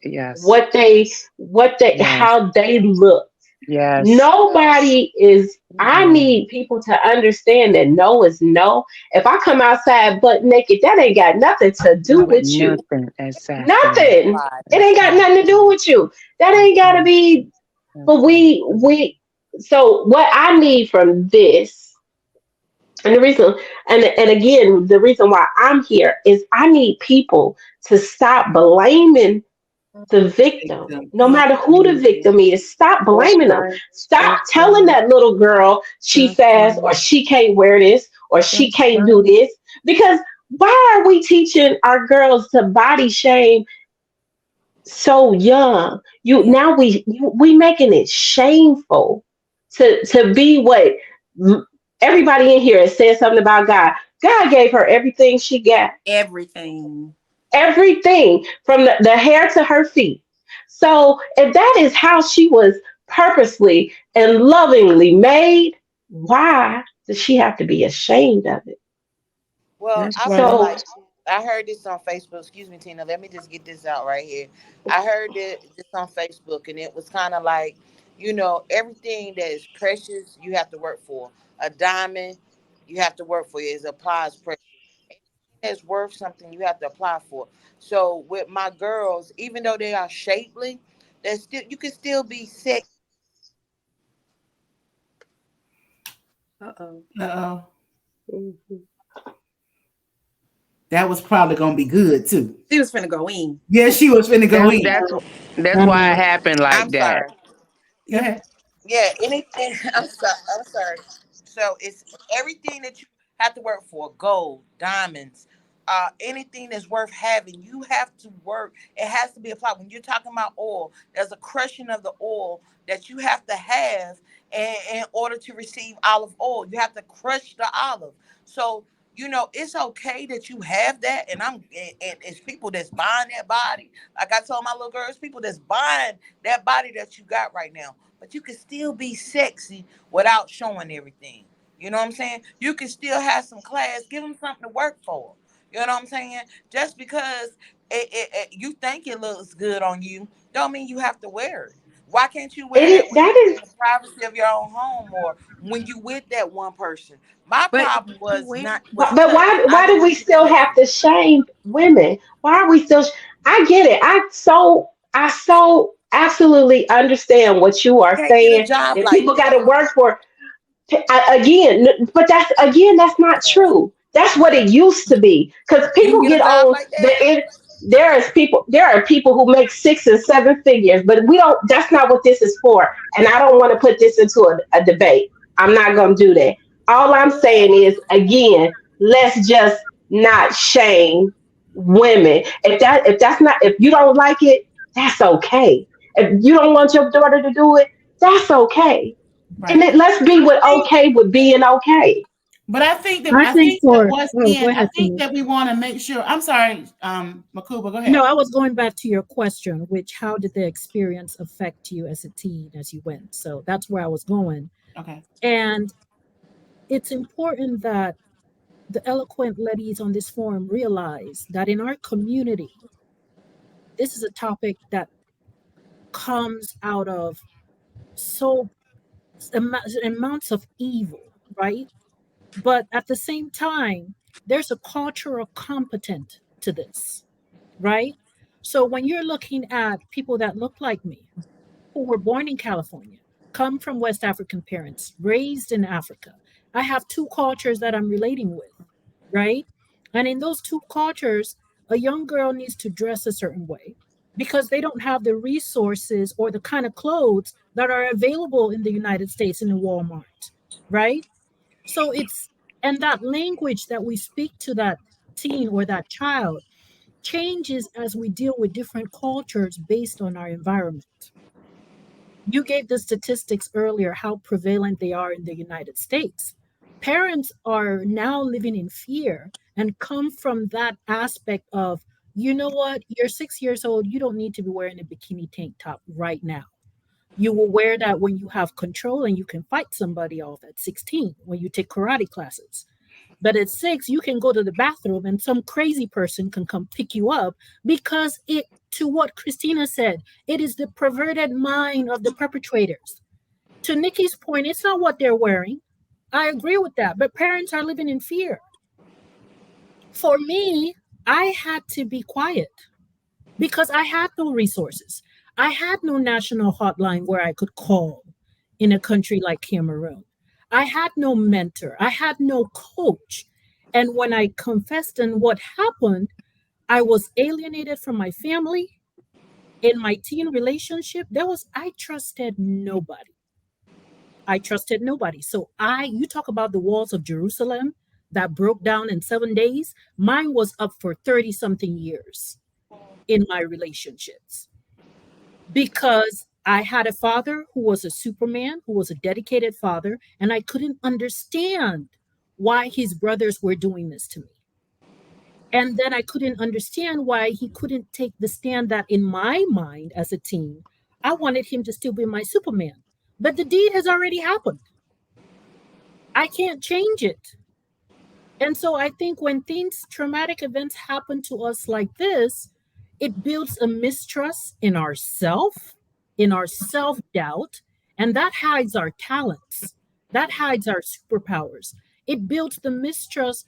Yes. what they Yes. how they looked. Yes. Nobody is, I Mm, need people to understand that no is no. If I come outside butt naked, that ain't got nothing to do with you. nothing. Exactly. Nothing. It ain't got nothing to do Exactly. with you. That ain't gotta Exactly. be, but so what I need from this, and the reason, and again, the reason why I'm here is I need people to stop blaming the victim. No Yeah. matter who the victim is, stop That's blaming them. right. Stop That's telling right. that little girl she That's fast or right. she can't wear this or she That's can't do right. this. Because why are we teaching our girls to body shame so young? You Yeah. now we making it shameful to be what everybody in here has said something about God. God gave her everything she got, Everything. everything from the hair to her feet. So if that is how she was purposely and lovingly made, why does she have to be ashamed of it? Well, That's I feel right. So like I heard this on Facebook. Excuse me, Tina. Let me just get this out right here. I heard this on Facebook, and it was kind of like, everything that is precious, you have to work for. A diamond, you have to work for. It applies pressure. That's worth something, you have to apply for. So with my girls, even though they are shapely, they still you can still be sexy. Uh-oh. Uh-oh. mhm. That was probably gonna be good too. She was finna go in. Yeah, she was finna go That's in. that's that's why it happened I'm like that. sorry. Go ahead. Yeah, anything. I'm sorry. I'm sorry. So it's everything that you have to work for: gold, diamonds, anything that's worth having. You have to work. It has to be applied. When you're talking about oil, there's a crushing of the oil that you have to have in order to receive olive oil. You have to crush the olive. So it's okay that you have that, and it's people that's buying that body. Like I told my little girl, it's people that's buying that body that you got right now, but you can still be sexy without showing everything. You know what I'm saying? You can still have some class. Give them something to work for. You know what I'm saying? Just because you think it looks good on you, don't mean you have to wear it. Why can't you wear that when That you're is, in the privacy of your own home or when you with that one person? My But problem you was wear not was but touching. I why didn't do want we to get still have touchy. to shame women? Why are we still? I get it. I so absolutely understand what you are Can't get a saying. job That like people got that. to work for again, but that's not true. That's what it used to be. Because You can people get a get job on like that. there are people who make 6 and 7 figures, but we don't. That's not what this is for. And I don't want to put this into a debate. I'm not going to do that. All I'm saying is, again, let's just not shame women. If you don't like it, that's okay. If you don't want your daughter to do it, that's okay. And Right. let's be I with think, okay with being okay. but I think that I think for once oh, go again, I ahead, think Tina. that we want to make sure. I'm sorry, Makuba, go No, ahead. I was going back to your question, which how did the experience affect you as a teen as you went? So that's where I was going. Okay. And it's important that the eloquent ladies on this forum realize that in our community, this is a topic that comes out of so amounts of evil, right? But at the same time, there's a cultural competent to this, right? So when you're looking at people that look like me, who were born in California, come from West African parents, raised in Africa, I have two cultures that I'm relating with, right? And in those two cultures, a young girl needs to dress a certain way because they don't have the resources or the kind of clothes that are available in the United States in a Walmart, right? So it's, and that language that we speak to that teen or that child changes as we deal with different cultures based on our environment. You gave the statistics earlier how prevalent they are in the United States. Parents are now living in fear and come from that aspect of, you know what, you're 6 years old, you don't need to be wearing a bikini tank top right now. You will wear that when you have control and you can fight somebody off at 16 when you take karate classes. But at 6, you can go to the bathroom and some crazy person can come pick you up because it, to what Christina said, it is the perverted mind of the perpetrators. To Nikki's point, it's not what they're wearing. I agree with that, but parents are living in fear. For me, I had to be quiet because I had no resources. I had no national hotline where I could call in a country like Cameroon. I had no mentor. I had no coach. And when I confessed in what happened, I was alienated from my family. In my teen relationship, I trusted nobody. I trusted nobody. You talk about the walls of Jerusalem that broke down in 7 days. Mine was up for 30 something years in my relationships because I had a father who was a superman, who was a dedicated father, and I couldn't understand why his brothers were doing this to me. And then I couldn't understand why he couldn't take the stand that in my mind as a teen, I wanted him to still be my superman. But the deed has already happened. I can't change it. And so I think when things, traumatic events happen to us like this, it builds a mistrust in our self doubt, and that hides our talents, that hides our superpowers. It builds the mistrust.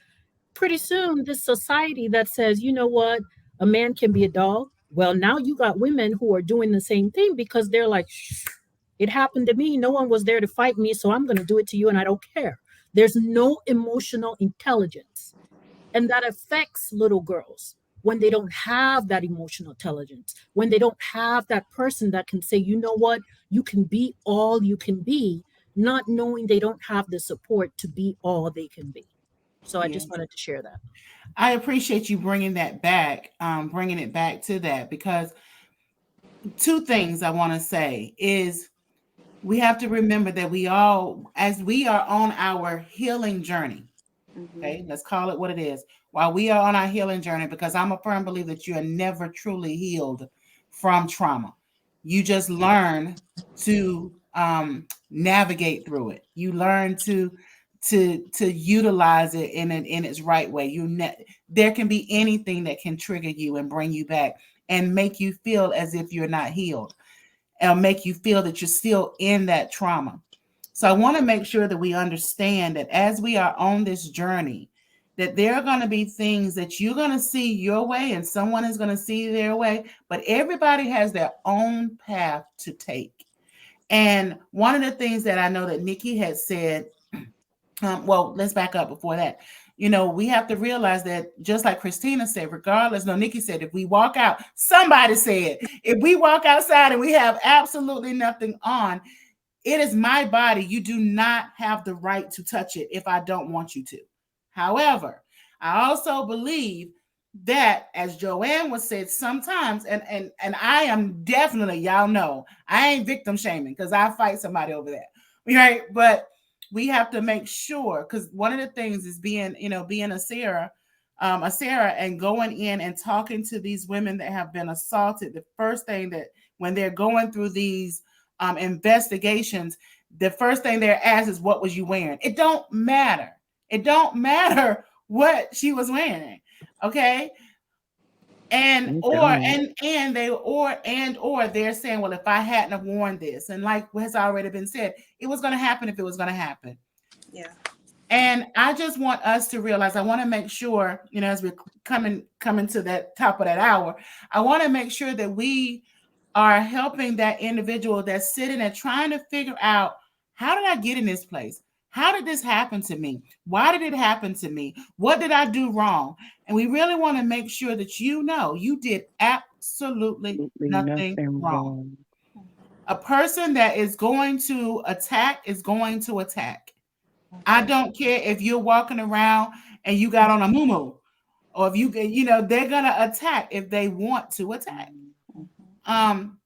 Pretty soon, this society that says, you know what, a man can be a dog. Well, now you got women who are doing the same thing because they're like, shh, it happened to me. No one was there to fight me, so I'm going to do it to you, and I don't care. There's no emotional intelligence. And that affects little girls when they don't have that emotional intelligence, when they don't have that person that can say, you know what, you can be all you can be, not knowing they don't have the support to be all they can be. So I just Yes. wanted to share that. I appreciate you bringing that back, bringing it back to that, because two things I want to say is we have to remember that we all, as we are on our healing journey, Mm-hmm. okay, let's call it what it is. While we are on our healing journey, because I'm a firm believer that you are never truly healed from trauma. You just learn to navigate through it. You learn to utilize it in its right way. There can be anything that can trigger you and bring you back and make you feel as if you're not healed, and make you feel that you're still in that trauma. So I want to make sure that we understand that as we are on this journey, that there are going to be things that you're going to see your way and someone is going to see their way, but everybody has their own path to take. And one of the things that I know that Nikki had said, well, let's back up before that. We have to realize that just like Christina said, regardless, no, Nikki said, if we walk out, somebody said, if we walk outside and we have absolutely nothing on, it is my body. You do not have the right to touch it if I don't want you to. However, I also believe that, as Joanne was said, sometimes, and I am definitely, y'all know, I ain't victim shaming because I fight somebody over that, right? But we have to make sure, because one of the things is being a Sarah, and going in and talking to these women that have been assaulted. The first thing that when they're going through these investigations, the first thing they're asked is, what was you wearing? It don't matter. It don't matter what she was wearing. Okay. And It or don't. or they're saying, well, if I hadn't have worn this, and like has already been said, it was going to happen if it was going to happen. Yeah. And I just want us to realize, I want to make sure, as we're coming to that top of that hour, I want to make sure that we are helping that individual that's sitting and trying to figure out, how did I get in this place? How did this happen to me? Why did it happen to me? What did I do wrong? And we really want to make sure that you did absolutely Absolutely nothing nothing wrong. wrong. A person that is going to attack is going to attack. I don't care if you're walking around and you got on a muumuu, or if they're gonna attack if they want to attack. Um,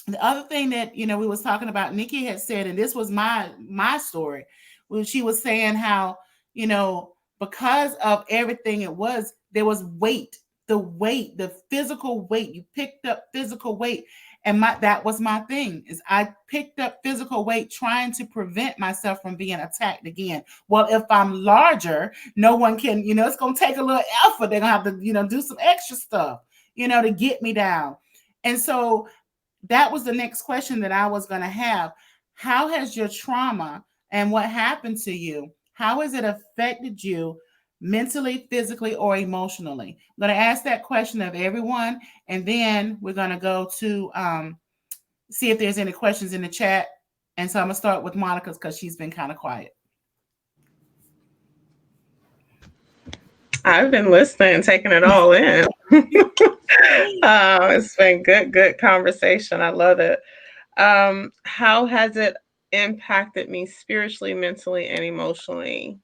the other thing that we was talking about, Nikki had said, and this was my story, when she was saying how because of everything, there was weight, the physical weight. You picked up physical weight, and that was my thing, is I picked up physical weight trying to prevent myself from being attacked again. Well, if I'm larger, no one can, it's gonna take a little effort. They're gonna have to do some extra stuff to get me down. And so that was the next question that I was going to have. How has your trauma and what happened to you, how has it affected you mentally, physically, or emotionally? I'm going to ask that question of everyone, and then we're going to go to see if there's any questions in the chat. And so I'm going to start with Monica because she's been kind of quiet. I've been listening, taking it all in. It's been good conversation. I love it. How has it impacted me spiritually, mentally, and emotionally?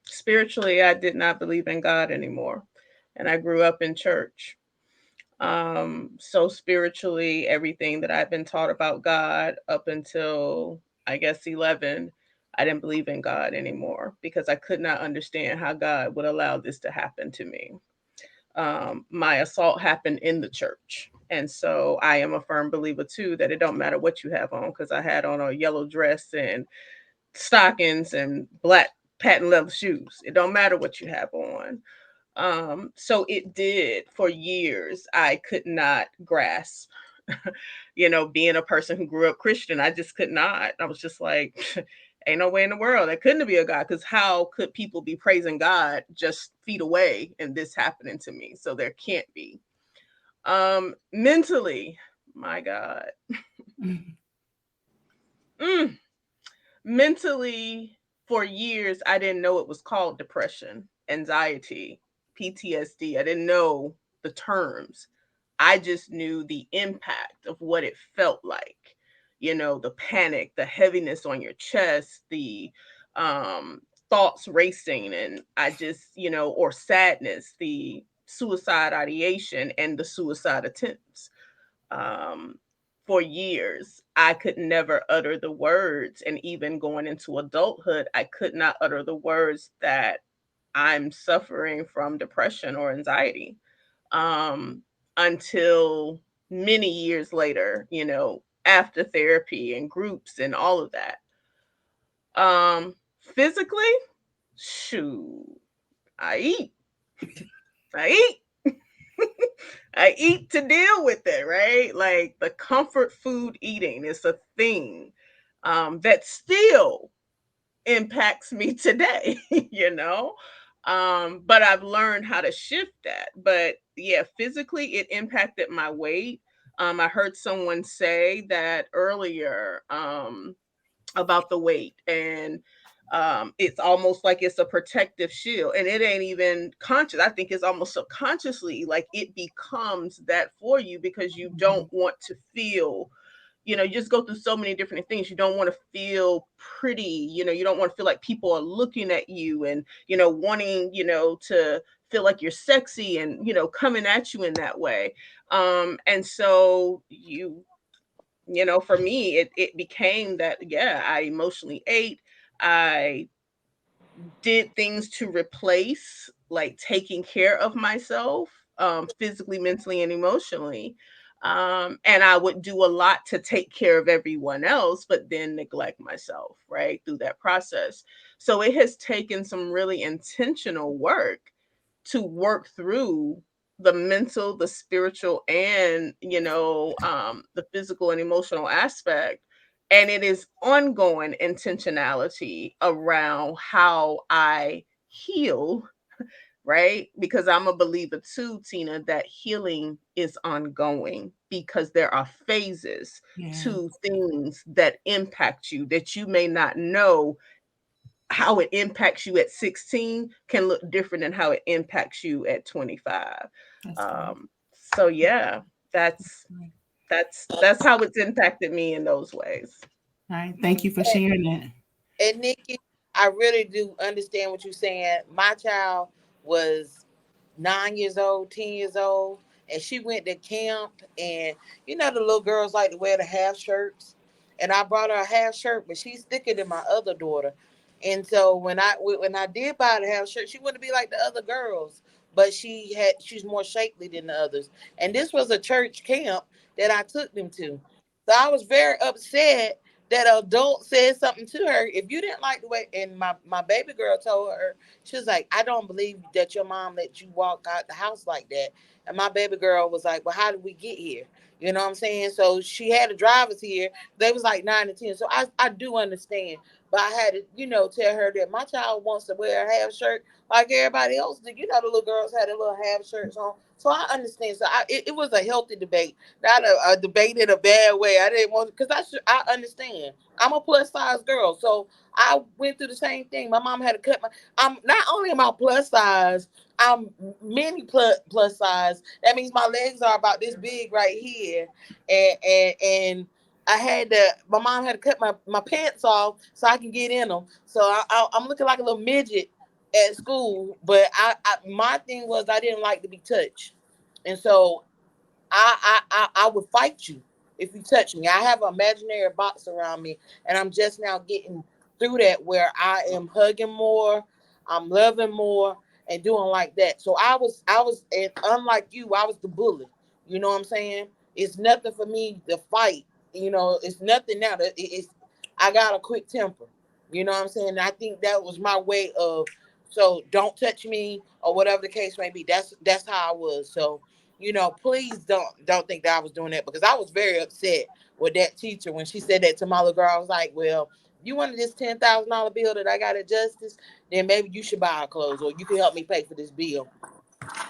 Spiritually, I did not believe in God anymore, and I grew up in church. So spiritually, everything that I've been taught about God up until I guess 11, I didn't believe in God anymore because I could not understand how God would allow this to happen to me. My assault happened in the church. And so I am a firm believer too that it don't matter what you have on, because I had on a yellow dress and stockings and black patent leather shoes. It don't matter what you have on. So it did for years. I could not grasp, being a person who grew up Christian. I just could not. I was just like, ain't no way in the world there couldn't be a God, because how could people be praising God just feet away and this happening to me? So there can't be. Mentally, my God. Mm, mentally, for years I didn't know it was called depression, anxiety, PTSD. I didn't know the terms. I just knew the impact of what it felt like. The panic, the heaviness on your chest, the um thoughts racing, and I just, or sadness, the suicide ideation and the suicide attempts. um, for years, I could never utter the words. And even going into adulthood, I could not utter the words that I'm suffering from depression or anxiety, um, until many years later, after therapy and groups and all of that. Physically, shoot, I eat. I eat. I eat to deal with it, right? Like the comfort food eating is a thing that still impacts me today, you know? But I've learned how to shift that. But yeah, physically, it impacted my weight. I heard someone say that earlier, about the weight, and it's almost like it's a protective shield, and it ain't even conscious. I think it's almost subconsciously like it becomes that for you, because you don't want to feel, you just go through so many different things. You don't want to feel pretty, you don't want to feel like people are looking at you and, wanting, to feel like you're sexy and, coming at you in that way. And so for me, it became that, yeah, I emotionally ate. I did things to replace, like taking care of myself, physically, mentally, and emotionally. And I would do a lot to take care of everyone else, but then neglect myself, right, through that process. So it has taken some really intentional work to work through the mental, the spiritual, and the physical and emotional aspect. And it is ongoing intentionality around how I heal, right? Because I'm a believer too, Tina, that healing is ongoing, because there are phases Yeah. to things that impact you that you may not know. How it impacts you at 16 can look different than how it impacts you at 25. That's great. Um, so yeah, that's that's how it's impacted me in those ways. All right. Thank you for sharing that. And Nikki, I really do understand what you're saying. My child was 9 years old, 10 years old, and she went to camp. And the little girls like to wear the half shirts, and I brought her a half shirt, but she's thicker than my other daughter. And so when I did buy the half shirt, she wanted to be like the other girls, but she's more shapely than the others. And this was a church camp that I took them to, so I was very upset that adult said something to her. If you didn't like the way, and my baby girl told her, she was like, I don't believe that your mom let you walk out the house like that. And my baby girl was like, well, how did we get here? You know what I'm saying? So she had the drivers here. They was like 9 and 10. So I do understand. But I had to, tell her that my child wants to wear a half shirt like everybody else did. You know, the little girls had their little half shirts on. So I understand. So it was a healthy debate, not a debate in a bad way. I didn't want, because I understand. I'm a plus size girl, so I went through the same thing. My mom had to cut my. I'm not only am I plus size, I'm many plus size. That means my legs are about this big right here, and I had to. My mom had to cut my pants off so I can get in them. So I'm looking like a little midget at school. But my thing was I didn't like to be touched, and so I would fight you if you touch me. I have an imaginary box around me, and I'm just now getting through that where I am hugging more, I'm loving more, and doing like that. So and unlike you, I was the bully. You know what I'm saying? It's nothing for me to fight. It's nothing now. It's I got a quick temper. You know what I'm saying? I think that was my way of, so don't touch me or whatever the case may be. That's how I was. So please don't think that I was doing that, because I was very upset with that teacher when she said that to my little girl. I was like, well, you wanted this $10,000 bill that I got at Justice, then maybe you should buy her clothes, or you can help me pay for this bill.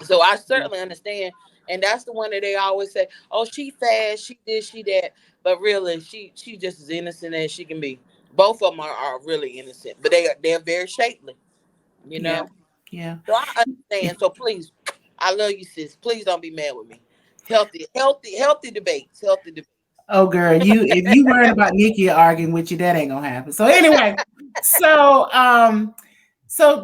So I certainly understand. And that's the one that they always say, oh, she fast, she this, she that. But really, she just as innocent as she can be. Both of them are really innocent, but they're very shapely, you Yeah. know. Yeah. So I understand. So please, I love you, sis. Please don't be mad with me. Healthy debates. Healthy debates. Oh, girl, if you worried about Nikki arguing with you, that ain't gonna happen. So anyway, so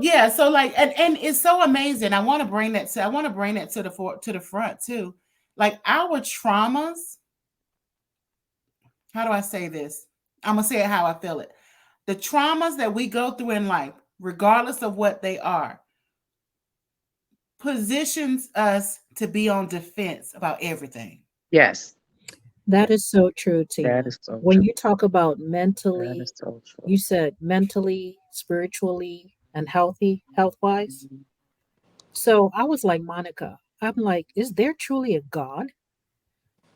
yeah, so like, and it's so amazing. I want to bring that to the front too. Like our traumas. How do I say this? I'm gonna say it how I feel it. The traumas that we go through in life, regardless of what they are, positions us to be on defense about everything. Yes, That is so true, that Tina. is so When true. you talk about That mentally, is so true. you said mentally, spiritually, and health wise. Mhm. So I was like, Monica, I'm like, is there truly a God?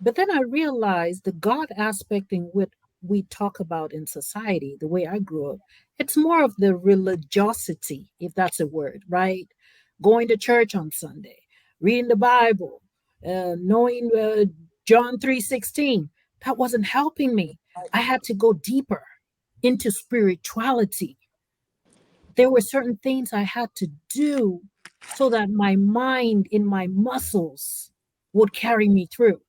But then I realized the God aspect in what we talk about in society, the way I grew up, it's more of the religiosity, if that's a word, right? Going to church on Sunday, reading the Bible, knowing John 3:16. That wasn't helping me. I had to go deeper into spirituality. There were certain things I had to do so that my mind in my muscles would carry me through.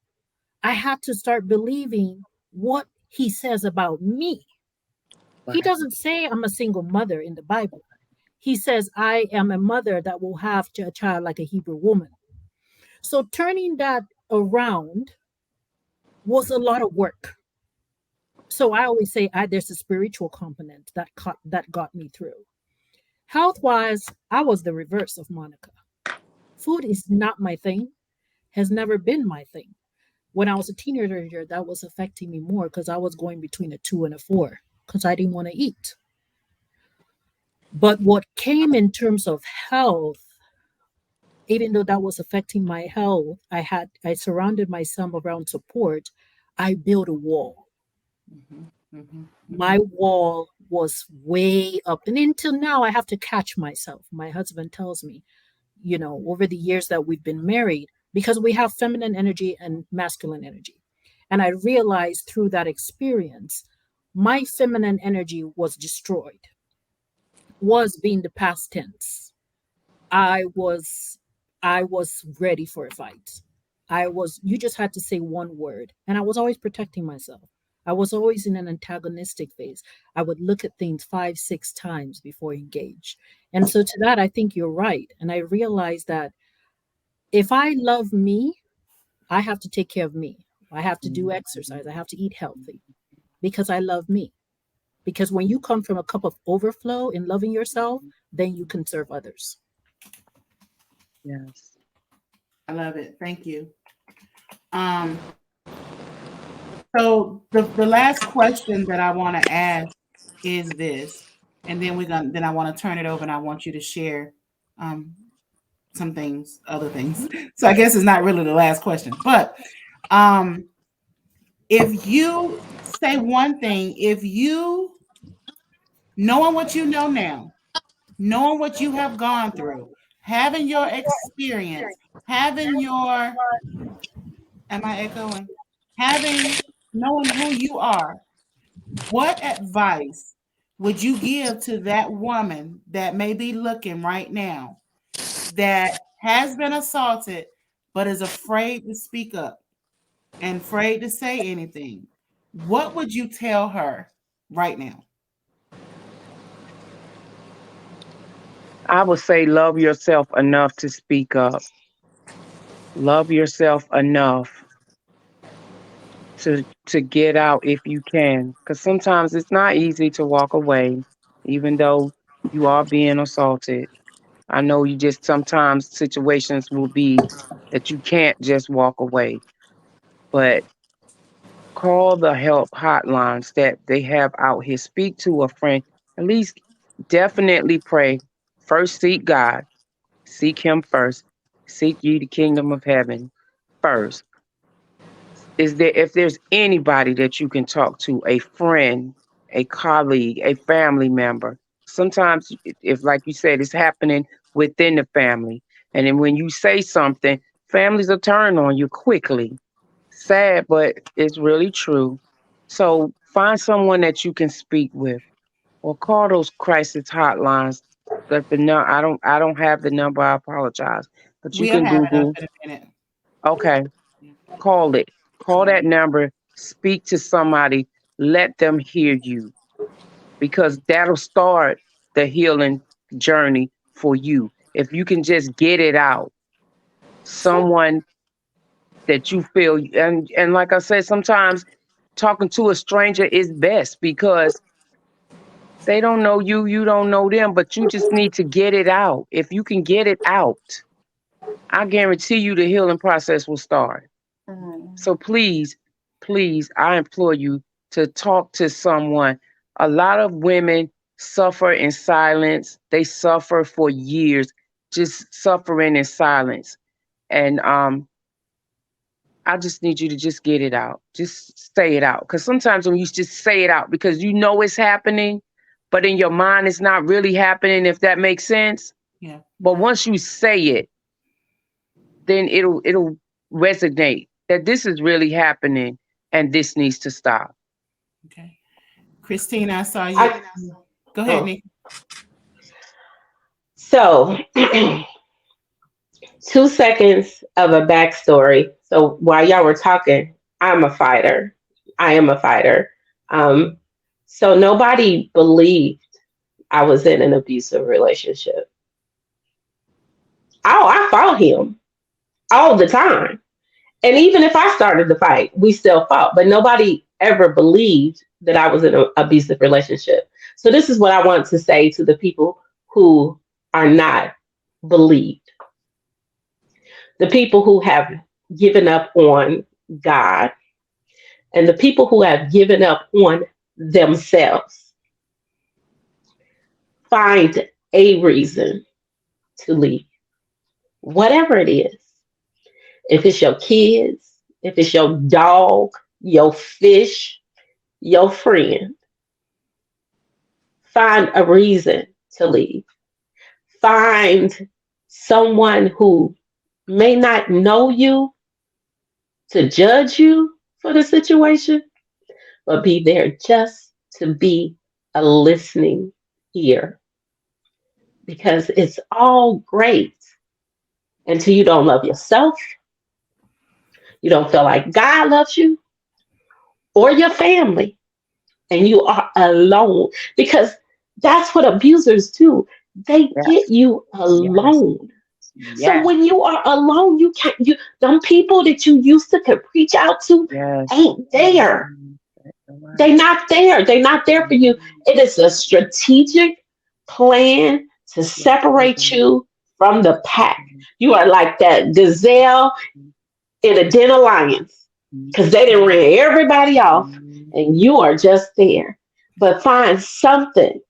I had to start believing what he says about me. He Right. doesn't say I'm a single mother in the Bible. He says I am a mother that will have a child like a Hebrew woman. So turning that around was a lot of work. So I always say there's a spiritual component that got me through. Health wise, I was the reverse of Monica. Food is not my thing, has never been my thing. When I was a teenager, that was affecting me more because I was going between a 2 and a 4 because I didn't want to eat. But what came in terms of health, even though that was affecting my health, I surrounded myself around support. I built a wall. Mm-hmm, mm-hmm, My wall was way up. And until now, I have to catch myself. My husband tells me, over the years that we've been married, because we have feminine energy and masculine energy. And I realized through that experience, my feminine energy was destroyed, was being the past tense. I was I was ready for a fight. You just had to say one word. And I was always protecting myself. I was always in an antagonistic phase. I would look at things 5, 6 times before I engage. And so to that, I think you're right. And I realized that if I love me, I have to take care of me. I have to do Mhm. exercise. I have to eat healthy because I love me. Because when you come from a cup of overflow in loving yourself, then you can serve others. Yes. I love it. Thank you. Um, So the last question that I want to ask is this, and then I want to turn it over and I want you to share um, some things, other things. So I guess it's not really the last question, but um, if you say one thing, if you knowing what you know now, knowing what you have gone through, having your experience, having your, am I echoing? Having, knowing who you are, what advice would you give to that woman that may be looking right now that has been assaulted but is afraid to speak up and afraid to say anything? What would you tell her right now? I would say love yourself enough to speak up. Love yourself enough to get out if you can. Because sometimes it's not easy to walk away, even though you are being assaulted. I know you just sometimes situations will be that you can't just walk away, but call the help hotlines that they have out here. Speak to a friend. At least definitely pray. First seek God. Seek him first. Seek ye the kingdom of heaven first. Is there, if there's anybody that you can talk to, a friend, a colleague, a family member. Sometimes if like you said, it's happening within the family. And then when you say something, families will turn on you quickly. Sad, but it's really true. So find someone that you can speak with or call those crisis hotlines. That I don't have the number, I apologize. But you We'll can have it up Google. in a minute. Okay, call it. Call that number, speak to somebody, let them hear you because that'll start the healing journey for you. If you can just get it out, someone that you feel, and like I said, sometimes talking to a stranger is best because they don't know you, you don't know them, but you just need to get it out. If you can get it out, I guarantee you the healing process will start. Mm. So please, please, I implore you to talk to someone. A lot of women suffer in silence. They suffer for years, just suffering in silence. And I just need you to just get it out. Just say it out. Because sometimes when you just say it out because you know it's happening, but in your mind it's not really happening, if that makes sense. Yeah. But once you say it, then it'll resonate that this is really happening and this needs to stop. Okay. Christina, I saw you. I Go ahead, oh, Nick. so 2 seconds of a backstory. So while y'all were talking, I'm a fighter. I am a fighter. Um, so nobody believed I was in an abusive relationship. Oh, I fought him all the time. And even if I started the fight, we still fought. But nobody ever believed that I was in an abusive relationship. So this is what I want to say to the people who are not believed, the people who have given up on God, and the people who have given up on themselves. Find a reason to leave, whatever it is. If it's your kids, if it's your dog, your fish, your friend, find a reason to leave. Find someone who may not know you to judge you for the situation, but be there just to be a listening ear, because it's all great until you don't love yourself, you don't feel like God loves you or your family, and you are alone. Because that's what abusers do. They get Yes, you yes, alone. So yes, when you are alone, you can't, you, them people that you used to could reach out to yes. ain't there. Mhm. You're right. They're not there. They're not there for you. Mhm. It is a strategic plan to Yes, it separate is. you from the pack. Mhm. You are like that gazelle in a den of lions. because they didn't ran everybody off and you are just there. But find something,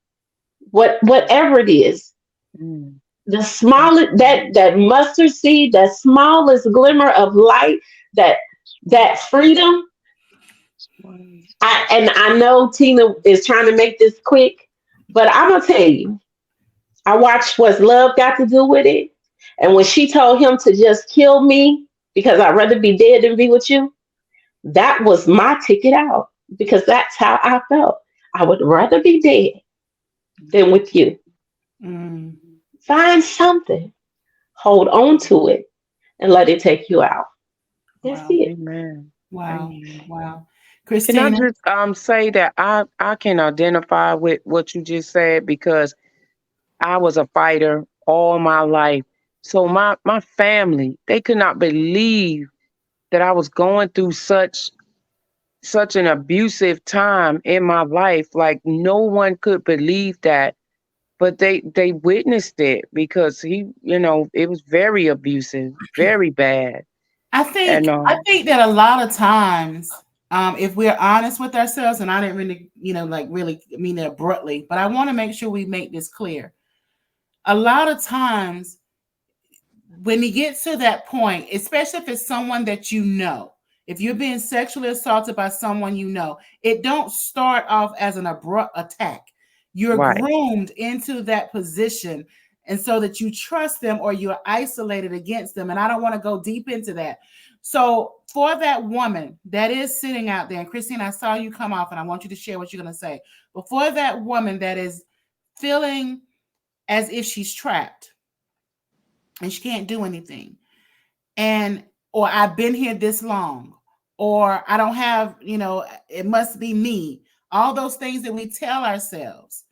whatever it is, Mm. the smallest that mustard seed, that smallest glimmer of light, that that freedom. I know Tina is trying to make this quick, but I'm gonna tell you, I watched What's Love Got to Do with It, and when she told him to just kill me because I'd rather be dead than be with you, that was my ticket out because that's how I felt. I would rather be dead than with you. Mm. Find something, hold on to it, and let it take you out. That's Wow. it. Amen. Wow. Amen. Wow. Can I Christina. just say that I can identify with what you just said because I was a fighter all my life. So my family, they could not believe that I was going through such an abusive time in my life. Like no one could believe that, but they witnessed it because it was very abusive, very bad. And I think that a lot of times, if we're honest with ourselves, and I didn't really, like really mean it abruptly, but I want to make sure we make this clear. A lot of times when you get to that point, especially if it's someone that you know, if you're being sexually assaulted by someone you know, it don't start off as an abrupt attack. You're right, groomed into that position, and so that you trust them or you're isolated against them. And I don't want to go deep into that. So for that woman that is sitting out there, and Christine, I saw you come off, and I want you to share what you're going to say. But for that woman that is feeling as if she's trapped and she can't do anything, and or I've been here this long, or I don't have, it must be me. All those things that we tell ourselves.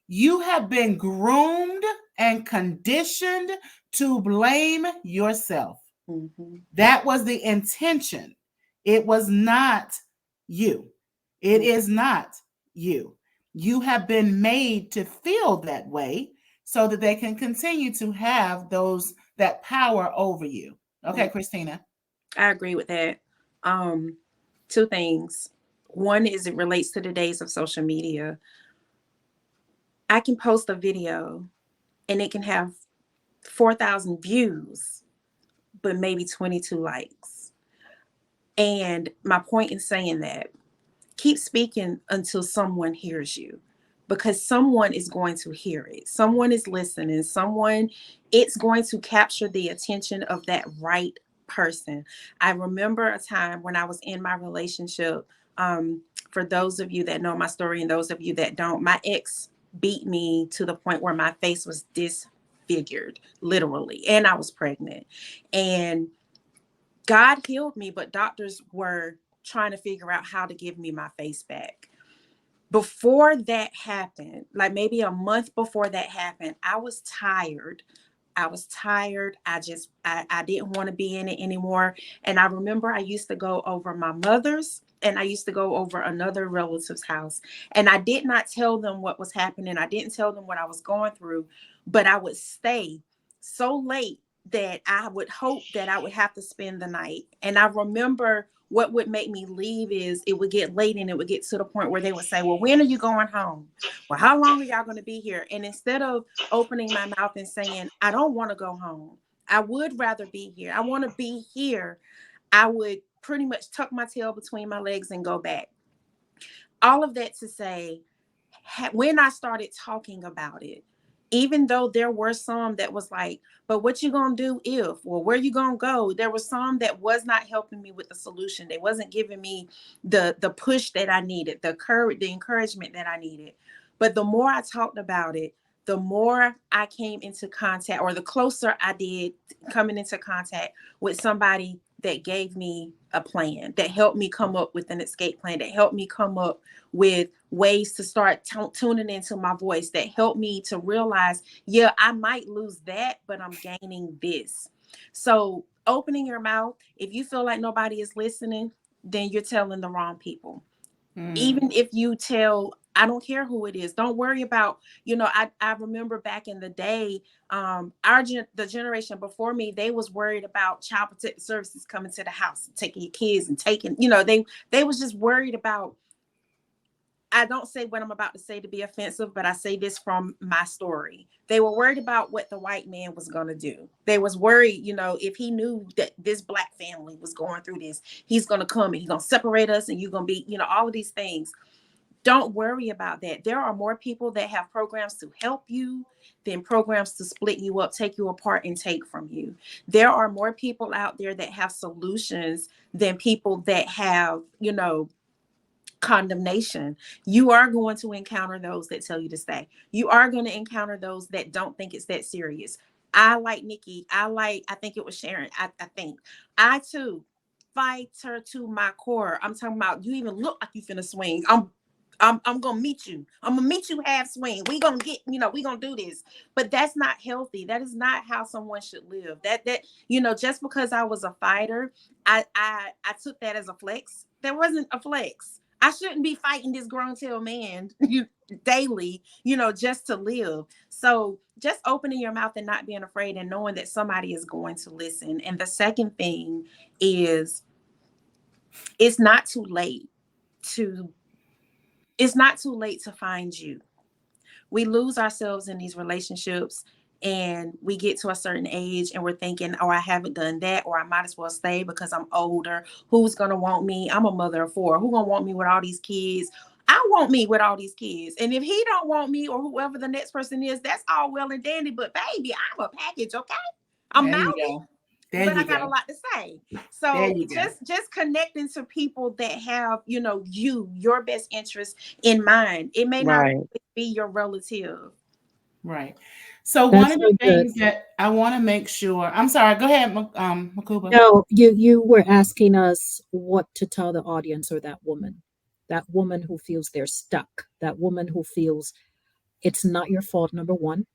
You have been groomed and conditioned to blame yourself. Mm-hmm. That was the intention. It was not you. It is not you. You have been made to feel that way so that they can continue to have that power over you. Okay, Christina. I agree with that. Um, Two things. One is it relates to the days of social media. I can post a video and it can have 4,000 views, but maybe 22 likes. And my point in saying that, keep speaking until someone hears you, because someone is going to hear it. Someone is listening. It's going to capture the attention of that right person. I remember a time when I was in my relationship. For those of you that know my story and those of you that don't, my ex beat me to the point where my face was disfigured, literally, and I was pregnant. And God healed me, but doctors were trying to figure out how to give me my face back. Before that happened, like maybe a month before that happened, I was tired. I was tired. I didn't want to be in it anymore. And I remember I used to go over my mother's and I used to go over another relative's house. And I did not tell them what was happening. I didn't tell them what I was going through, but I would stay so late that I would hope that I would have to spend the night. And I remember what would make me leave is it would get late and it would get to the point where they would say, well, when are you going home? Well, how long are y'all going to be here? And instead of opening my mouth and saying, I don't want to go home, I would rather be here, I want to be here, I would pretty much tuck my tail between my legs and go back. All of that to say, when I started talking about it, even though there were some that was like, but what you gonna do if, or where you gonna go? There was some that was not helping me with the solution. They wasn't giving me the push that I needed, the courage, the encouragement that I needed. But the more I talked about it, the more I came into contact, or the closer I did coming into contact with somebody that gave me a plan, that helped me come up with an escape plan, that helped me come up with ways to start tuning into my voice, that helped me to realize, yeah, I might lose that, but I'm gaining this. So opening your mouth, if you feel like nobody is listening, then you're telling the wrong people. Mm. Even if you tell I don't care who it is. Don't worry about, I remember back in the day, the generation before me, they was worried about child protective services coming to the house, taking your kids and taking, they was just worried about. I don't say what I'm about to say to be offensive, but I say this from my story. They were worried about what the white man was going to do. They was worried, if he knew that this black family was going through this, he's going to come and he's going to separate us and you're going to be, all of these things. Don't worry about that. There are more people that have programs to help you than programs to split you up, take you apart, and take from you. There are more people out there that have solutions than people that have, condemnation. You are going to encounter those that tell you to stay. You are going to encounter those that don't think it's that serious. I like Nikki. I think it was Sharon. I think I too fight her to my core. I'm talking about you even look like you finna swing. I'm gonna meet you. I'm gonna meet you half swing. We gonna get, we gonna do this. But that's not healthy. That is not how someone should live. Just because I was a fighter, I took that as a flex. That wasn't a flex. I shouldn't be fighting this grown tail man daily, just to live. So just opening your mouth and not being afraid and knowing that somebody is going to listen. And the second thing is it's not too late to it's not too late to find you. We lose ourselves in these relationships and we get to a certain age and we're thinking, oh, I haven't done that, or I might as well stay because I'm older. Who's going to want me? I'm a mother of four. Who's going to want me with all these kids? I want me with all these kids. And if he don't want me or whoever the next person is, that's all well and dandy. But baby, I'm a package, okay? I'm There you mouthy, go. There but I you got a go. lot to say. There So you go. just connecting to people that have, your best interest in mind. It may not Right. always be your relative. Right. So one That's of the so good. things that I want to make sure, I'm sorry, go ahead, Makuba. No, you were asking us what to tell the audience or that woman who feels they're stuck, that woman who feels it's not your fault. Number one,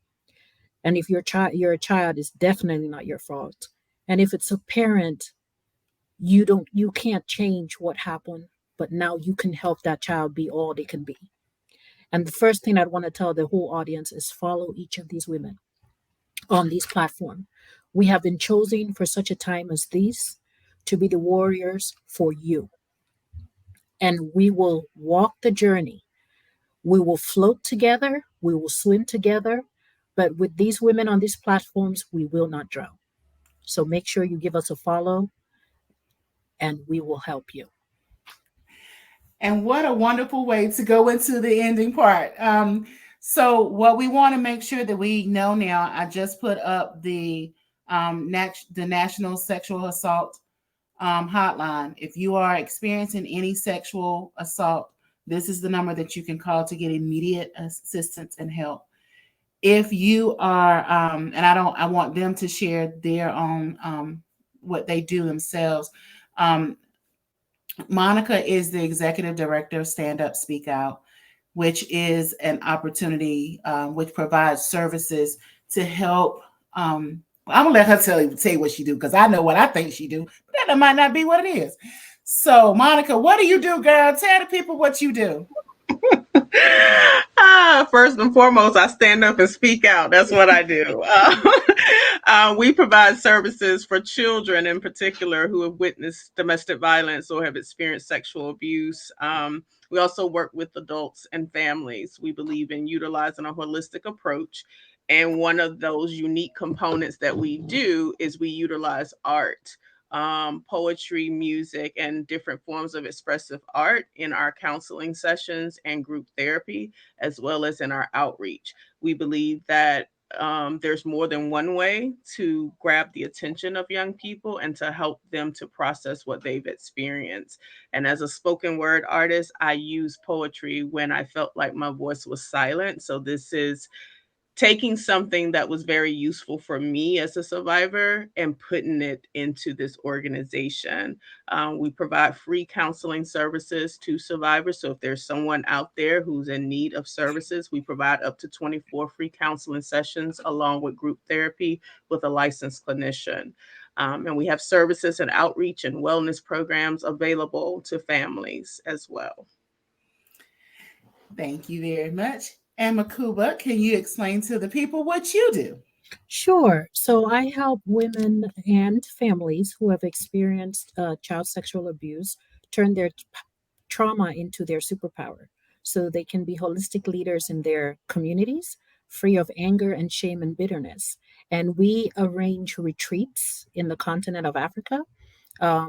and if you're a child, it's definitely not your fault. And if it's a parent, you can't change what happened, but now you can help that child be all they can be. And the first thing I'd want to tell the whole audience is follow each of these women on this platform. We have been chosen for such a time as this to be the warriors for you. And we will walk the journey. We will float together, we will swim together, but with these women on these platforms, we will not drown. So make sure you give us a follow and we will help you. And what a wonderful way to go into the ending part. So what we want to make sure that we know now, I just put up the National Sexual Assault hotline. If you are experiencing any sexual assault, this is the number that you can call to get immediate assistance and help. If you are, and I want them to share their own what they do themselves. Um, Monica is the executive director of Stand Up, Speak Out, which is an opportunity which provides services to help. I'm gonna let her tell you what she do because I know what I think she do, but that might not be what it is. So, Monica, what do you do, girl? Tell the people what you do. First and foremost, I stand up and speak out. That's what I do. We provide services for children in particular who have witnessed domestic violence or have experienced sexual abuse. We also work with adults and families. We believe in utilizing a holistic approach. And one of those unique components that we do is we utilize art, poetry, music, and different forms of expressive art in our counseling sessions and group therapy, as well as in our outreach. We believe that there's more than one way to grab the attention of young people and to help them to process what they've experienced. And as a spoken word artist, I use poetry when I felt like my voice was silent. So this is taking something that was very useful for me as a survivor and putting it into this organization. We provide free counseling services to survivors. So if there's someone out there who's in need of services, we provide up to 24 free counseling sessions along with group therapy with a licensed clinician. And we have services and outreach and wellness programs available to families as well. Thank you very much. And Makuba, can you explain to the people what you do? Sure. So I help women and families who have experienced child sexual abuse turn their trauma into their superpower so they can be holistic leaders in their communities, free of anger and shame and bitterness. And we arrange retreats in the continent of Africa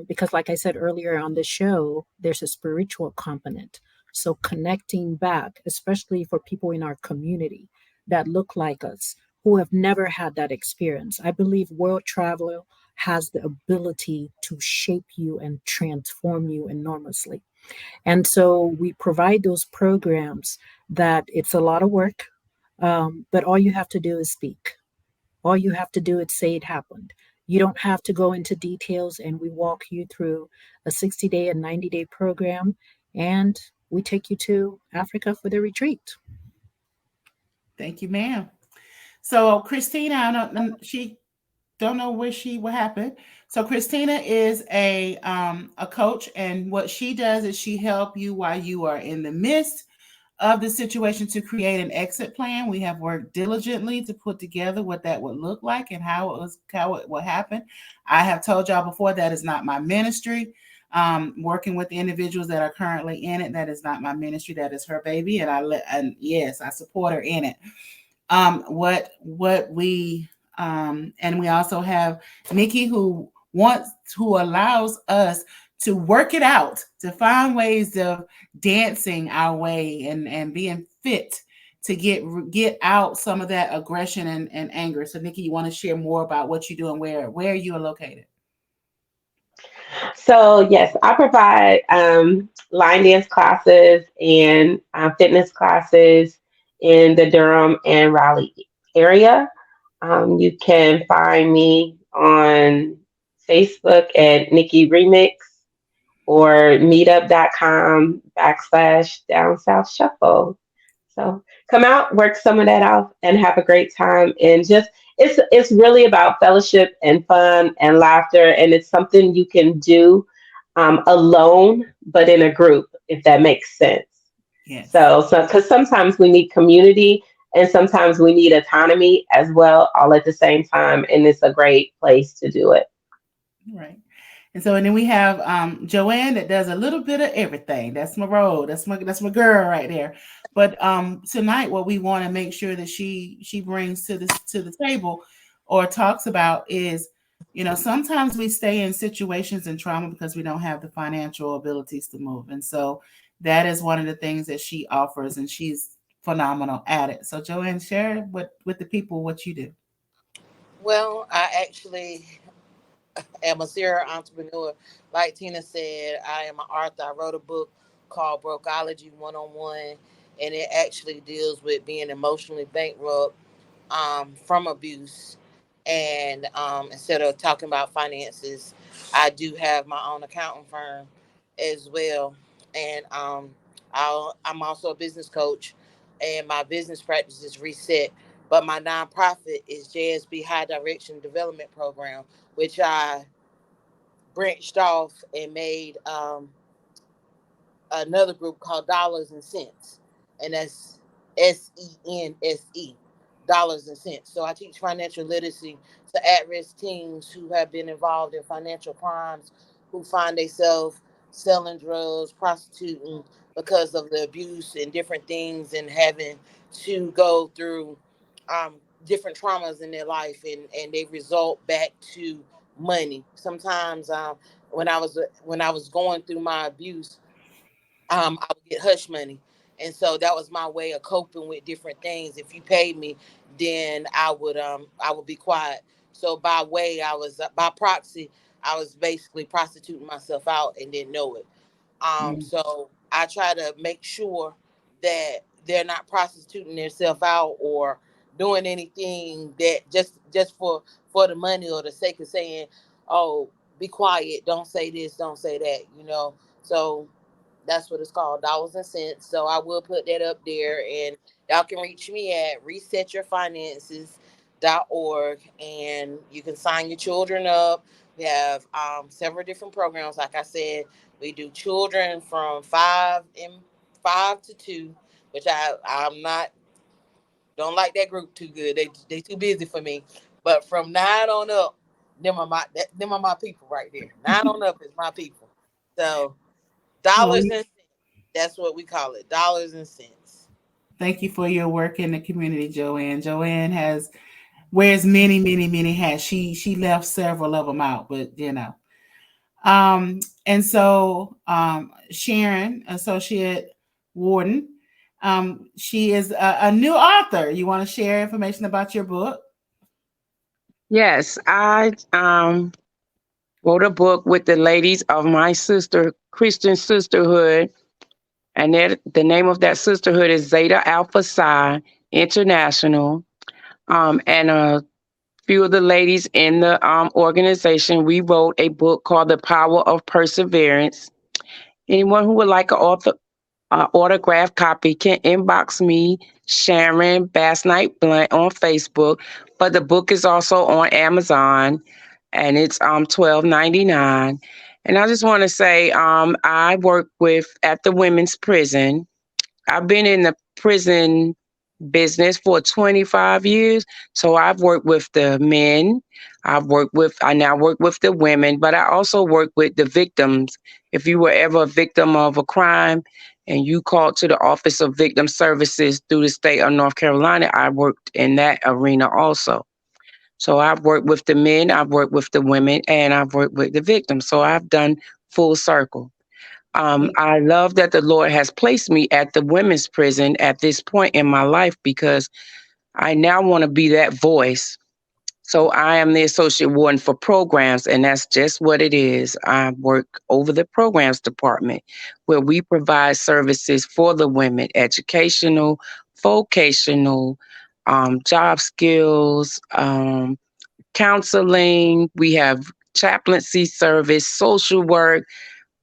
because, like I said earlier on the show, there's a spiritual component. So, connecting back, especially for people in our community that look like us, who have never had that experience. I believe world travel has the ability to shape you and transform you enormously. And so, we provide those programs that it's a lot of work, but all you have to do is speak. All you have to do is say it happened. You don't have to go into details, and we walk you through a 60-day and 90-day program, and we take you to Africa for the retreat. Thank you, ma'am. So Christina, I don't, she don't know what happened. So Christina is a coach, and what she does is she help you while you are in the midst of the situation to create an exit plan. We have worked diligently to put together what that would look like and how it will happen. I have told y'all before that is not my ministry. Working with the individuals that are currently in it, that is not my ministry. That is her baby, and and yes, I support her in it. What we and we also have Nikki who allows us to work it out, to find ways of dancing our way and being fit to get out some of that aggression and anger. So Nikki, you want to share more about what you do and where you are located? So, yes, I provide line dance classes and fitness classes in the Durham and Raleigh area. You can find me on Facebook at Nikki Remix or meetup.com/ Down South Shuffle. So come out, work some of that out, and have a great time. And just it's really about fellowship and fun and laughter, and it's something you can do alone, but in a group, if that makes sense. Yes. So because sometimes we need community and sometimes we need autonomy as well, all at the same time, and it's a great place to do it. Right. And then we have Joanne that does a little bit of everything. That's my role. That's my girl right there. But tonight what we want to make sure that she brings to the table or talks about is, sometimes we stay in situations and trauma because we don't have the financial abilities to move. And so that is one of the things that she offers, and she's phenomenal at it. So Joanne, share with the people what you do. Well, I actually am a serial entrepreneur. Like Tina said, I am an author. I wrote a book called Brokeology 101, and it actually deals with being emotionally bankrupt from abuse. And instead of talking about finances, I do have my own accounting firm as well. And I'm also a business coach, and my business practice is Reset. But my nonprofit is JSB High Direction Development Program, which I branched off and made another group called Dollars and Cents, and that's SENSE, Dollars and Cents. So I teach financial literacy to at-risk teens who have been involved in financial crimes, who find themselves selling drugs, prostituting because of the abuse and different things, and having to go through different traumas in their life, and they result back to money. Sometimes when I was going through my abuse, I would get hush money. And so that was my way of coping with different things. If you paid me, then I would be quiet. So by proxy, I was basically prostituting myself out and didn't know it. Mm. So I try to make sure that they're not prostituting themselves out or doing anything that just for the money or the sake of saying, oh, be quiet, don't say this, don't say that. So that's what it's called, Dollars and Cents. So I will put that up there, and y'all can reach me at resetyourfinances.org, and you can sign your children up. We have several different programs. Like I said, we do children from 5 to 2. which I'm not, don't like that group too good. They too busy for me. But from 9 on up, them are my people right there. 9 on up is my people. So Well, dollars and cents. That's what we call it. Dollars and cents. thank you for your work in the community, Joanne. Joanne has wears many, many, many hats. She left several of them out, but you know. And so Sharon, associate warden, she is a new author. You want to share information about your book? Yes, I wrote a book with the ladies of my sister Christian sisterhood, and the name of that sisterhood is Zeta Alpha Psi International. And a few of the ladies in the organization, we wrote a book called The Power of Perseverance. Anyone who would like an autographed copy can inbox me, Sharon Bass Night Blunt, on Facebook. But the book is also on Amazon, and it's $12.99. And I just want to say, I work with at the women's prison. I've been in the prison business for 25 years. So I've worked with the men. I now work with the women, but I also work with the victims. If you were ever a victim of a crime and you called to the Office of Victim Services through the state of North Carolina, I worked in that arena also. So I've worked with the men, I've worked with the women, and I've worked with the victims. So I've done full circle. I love that the Lord has placed me at the women's prison at this point in my life because I now want to be that voice. So I am the associate warden for programs, and that's just what it is. I work over the programs department where we provide services for the women, educational, vocational, job skills, counseling. We have chaplaincy service, social work.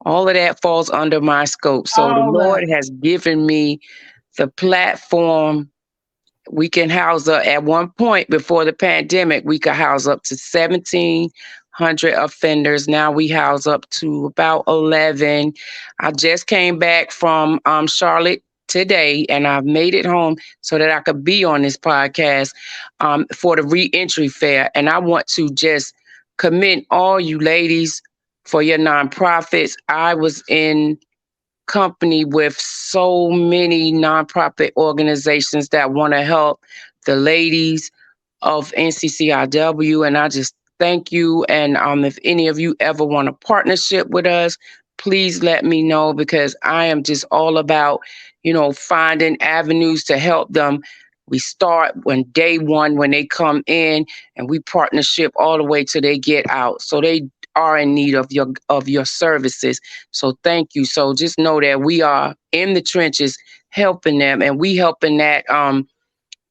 All of that falls under my scope. So the All Lord of it. has given me the platform. We can house at one point before the pandemic, we could house up to 1,700 offenders. Now we house up to about 11. I just came back from Charlotte today, and I've made it home so that I could be on this podcast for the reentry fair. And I want to just commend all you ladies for your nonprofits. I was in company with so many nonprofit organizations that want to help the ladies of NCCIW. And I just thank you. And if any of you ever want a partnership with us, please let me know because I am just all about, finding avenues to help them. We start when day one, when they come in, and we partnership all the way till they get out. So they are in need of your services. So thank you. So just know that we are in the trenches helping them, and we helping that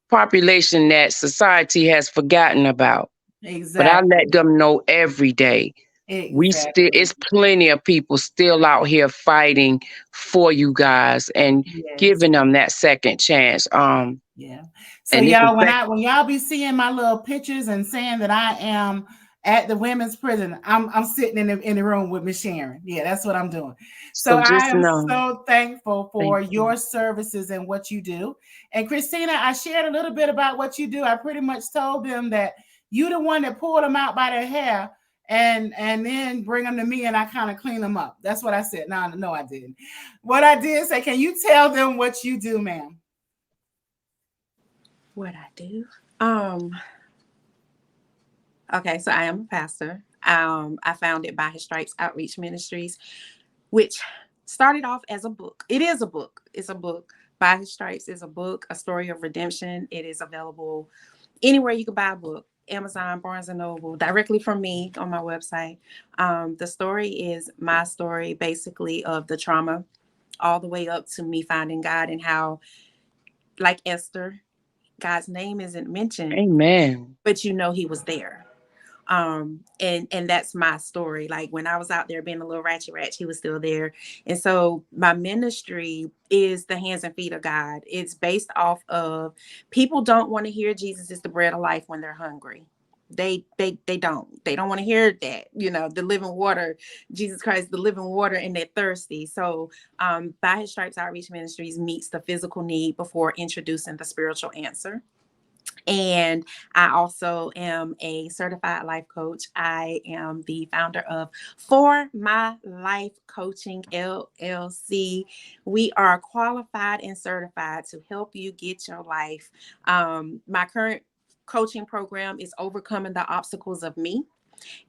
population that society has forgotten about. But I Exactly. let them know every day. Exactly. It's plenty of people still out here fighting for you guys and Yes. giving them that second chance. Yeah. So And this is y'all, when y'all be seeing my little pictures and saying that I am at the women's prison, I'm sitting in the room with Miss Sharon. Yeah, that's what I'm doing. So so I just am know. so thankful Thank for you. your services and what you do. And Christina, I shared a little bit about what you do. I pretty much told them that you the one that pulled them out by their hair and then bring them to me and I kind of clean them up. That's what I said. No, I didn't. What I did say, can you tell them what you do, ma'am? What I do? Okay, so I am a pastor. I founded By His Stripes Outreach Ministries, which started off as a book. It is a book. It's a book. By His Stripes is a book, a story of redemption. It is available anywhere you can buy a book. Amazon, Barnes and Noble, directly from me on my website. The story is my story, basically, of the trauma all the way up to me finding God and how, like Esther, God's name isn't mentioned, Amen. but he was there. And that's my story. Like when I was out there being a little ratchet ratch, he was still there. And so my ministry is the hands and feet of God. It's based off of people don't want to hear Jesus is the bread of life when they're hungry. They don't want to hear that, the living water, Jesus Christ, the living water, and they're thirsty. So by his stripes outreach ministries meets the physical need before introducing the spiritual answer. And I also am a certified life coach. I am the founder of For My Life Coaching LLC. We are qualified and certified to help you get your life. My current coaching program is Overcoming the Obstacles of Me.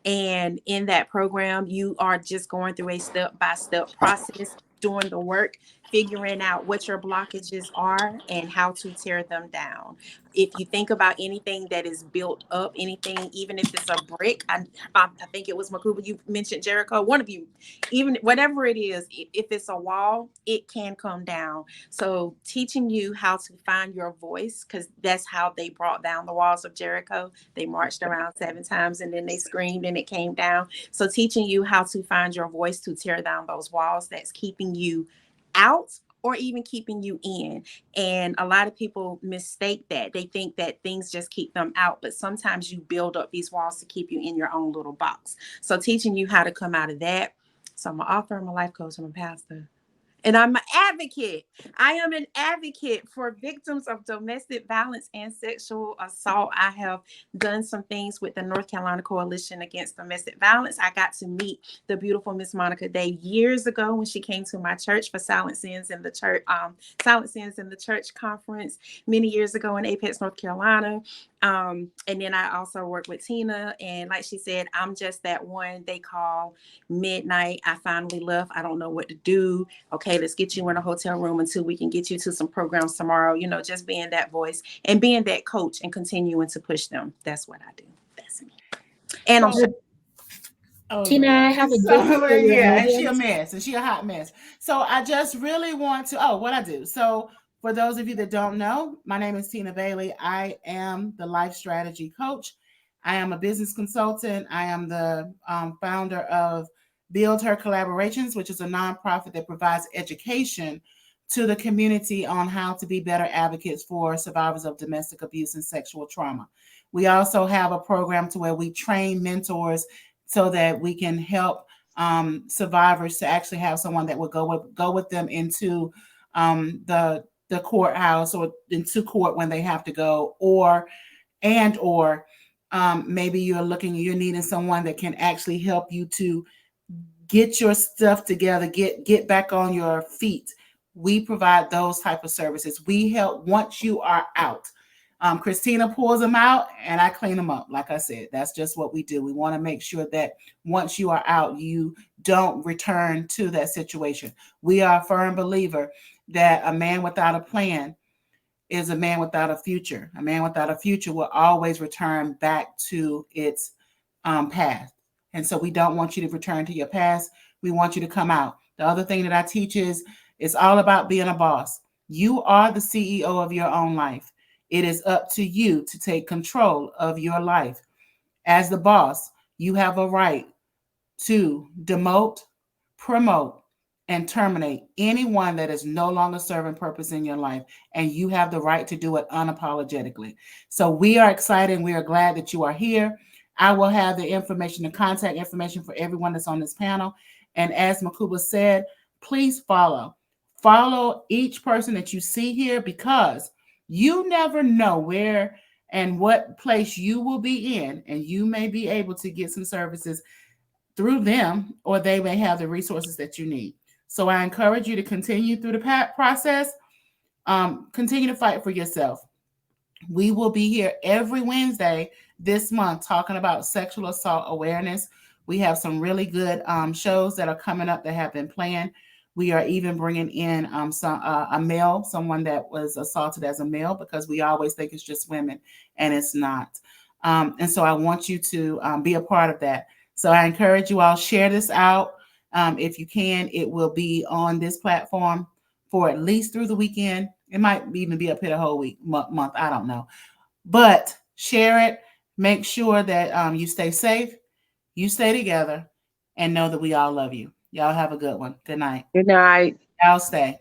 And in that program, you are just going through a step-by-step process, doing the work, figuring out what your blockages are and how to tear them down. If you think about anything that is built up, anything, even if it's a brick, I think it was Makuba, you mentioned Jericho, one of you, even whatever it is, if it's a wall, it can come down. So teaching you how to find your voice, because that's how they brought down the walls of Jericho. They marched around 7 times and then they screamed and it came down. So teaching you how to find your voice to tear down those walls that's keeping you out or even keeping you in. And a lot of people mistake that. They think that things just keep them out, but sometimes you build up these walls to keep you in your own little box. So teaching you how to come out of that. So I'm an author, I'm a life coach, I'm a pastor. And I'm an advocate. I am an advocate for victims of domestic violence and sexual assault. I have done some things with the North Carolina Coalition Against Domestic Violence. I got to meet the beautiful Miss Monica Day years ago when she came to my church for Silent Sins in the Church, Silent Sins in the Church conference many years ago in Apex, North Carolina. And then I also work with Tina. And like she said, I'm just that one they call midnight. I finally left. I don't know what to do. Okay, let's get you in a hotel room until we can get you to some programs tomorrow. Just being that voice and being that coach and continuing to push them. That's what I do. That's me. And I'm So, sure. oh Tina, Lord. I have a gift So for your yeah, and she a audience. mess, and she a hot mess. So I just really want to. Oh, what I do. So for those of you that don't know, my name is Tina Bailey. I am the life strategy coach. I am a business consultant. I am the founder of Build Her Collaborations, which is a nonprofit that provides education to the community on how to be better advocates for survivors of domestic abuse and sexual trauma. We also have a program to where we train mentors so that we can help survivors to actually have someone that will go with them into the courthouse or into court when they have to go, or maybe you're needing someone that can actually help you to get your stuff together, get back on your feet. We provide those type of services. We help once you are out. Christina pulls them out and I clean them up. Like I said, that's just what we do. We want to make sure that once you are out, you don't return to that situation. We are a firm believer that a man without a plan is a man without a future. A man without a future will always return back to its past. And so we don't want you to return to your past. We want you to come out. The other thing that I teach is it's all about being a boss. You are the CEO of your own life. It is up to you to take control of your life. As the boss, you have a right to demote, promote, and terminate anyone that is no longer serving purpose in your life. And you have the right to do it unapologetically. So we are excited. We are glad that you are here. I will have the information, the contact information for everyone that's on this panel. And as Makuba said, please follow. Follow each person that you see here because you never know where and what place you will be in, and you may be able to get some services through them, or they may have the resources that you need. So I encourage you to continue through the process. Continue to fight for yourself. We will be here every Wednesday this month talking about sexual assault awareness. We have some really good shows that are coming up that have been planned. We are even bringing in a male, someone that was assaulted as a male, because we always think it's just women, and it's not. And so I want you to be a part of that. So I encourage you all, share this out if you can. It will be on this platform for at least through the weekend. It might even be up here the whole week, month. I don't know. But share it. Make sure that you stay safe, you stay together, and know that we all love you. Y'all have a good one. Good night. Good night. Y'all stay.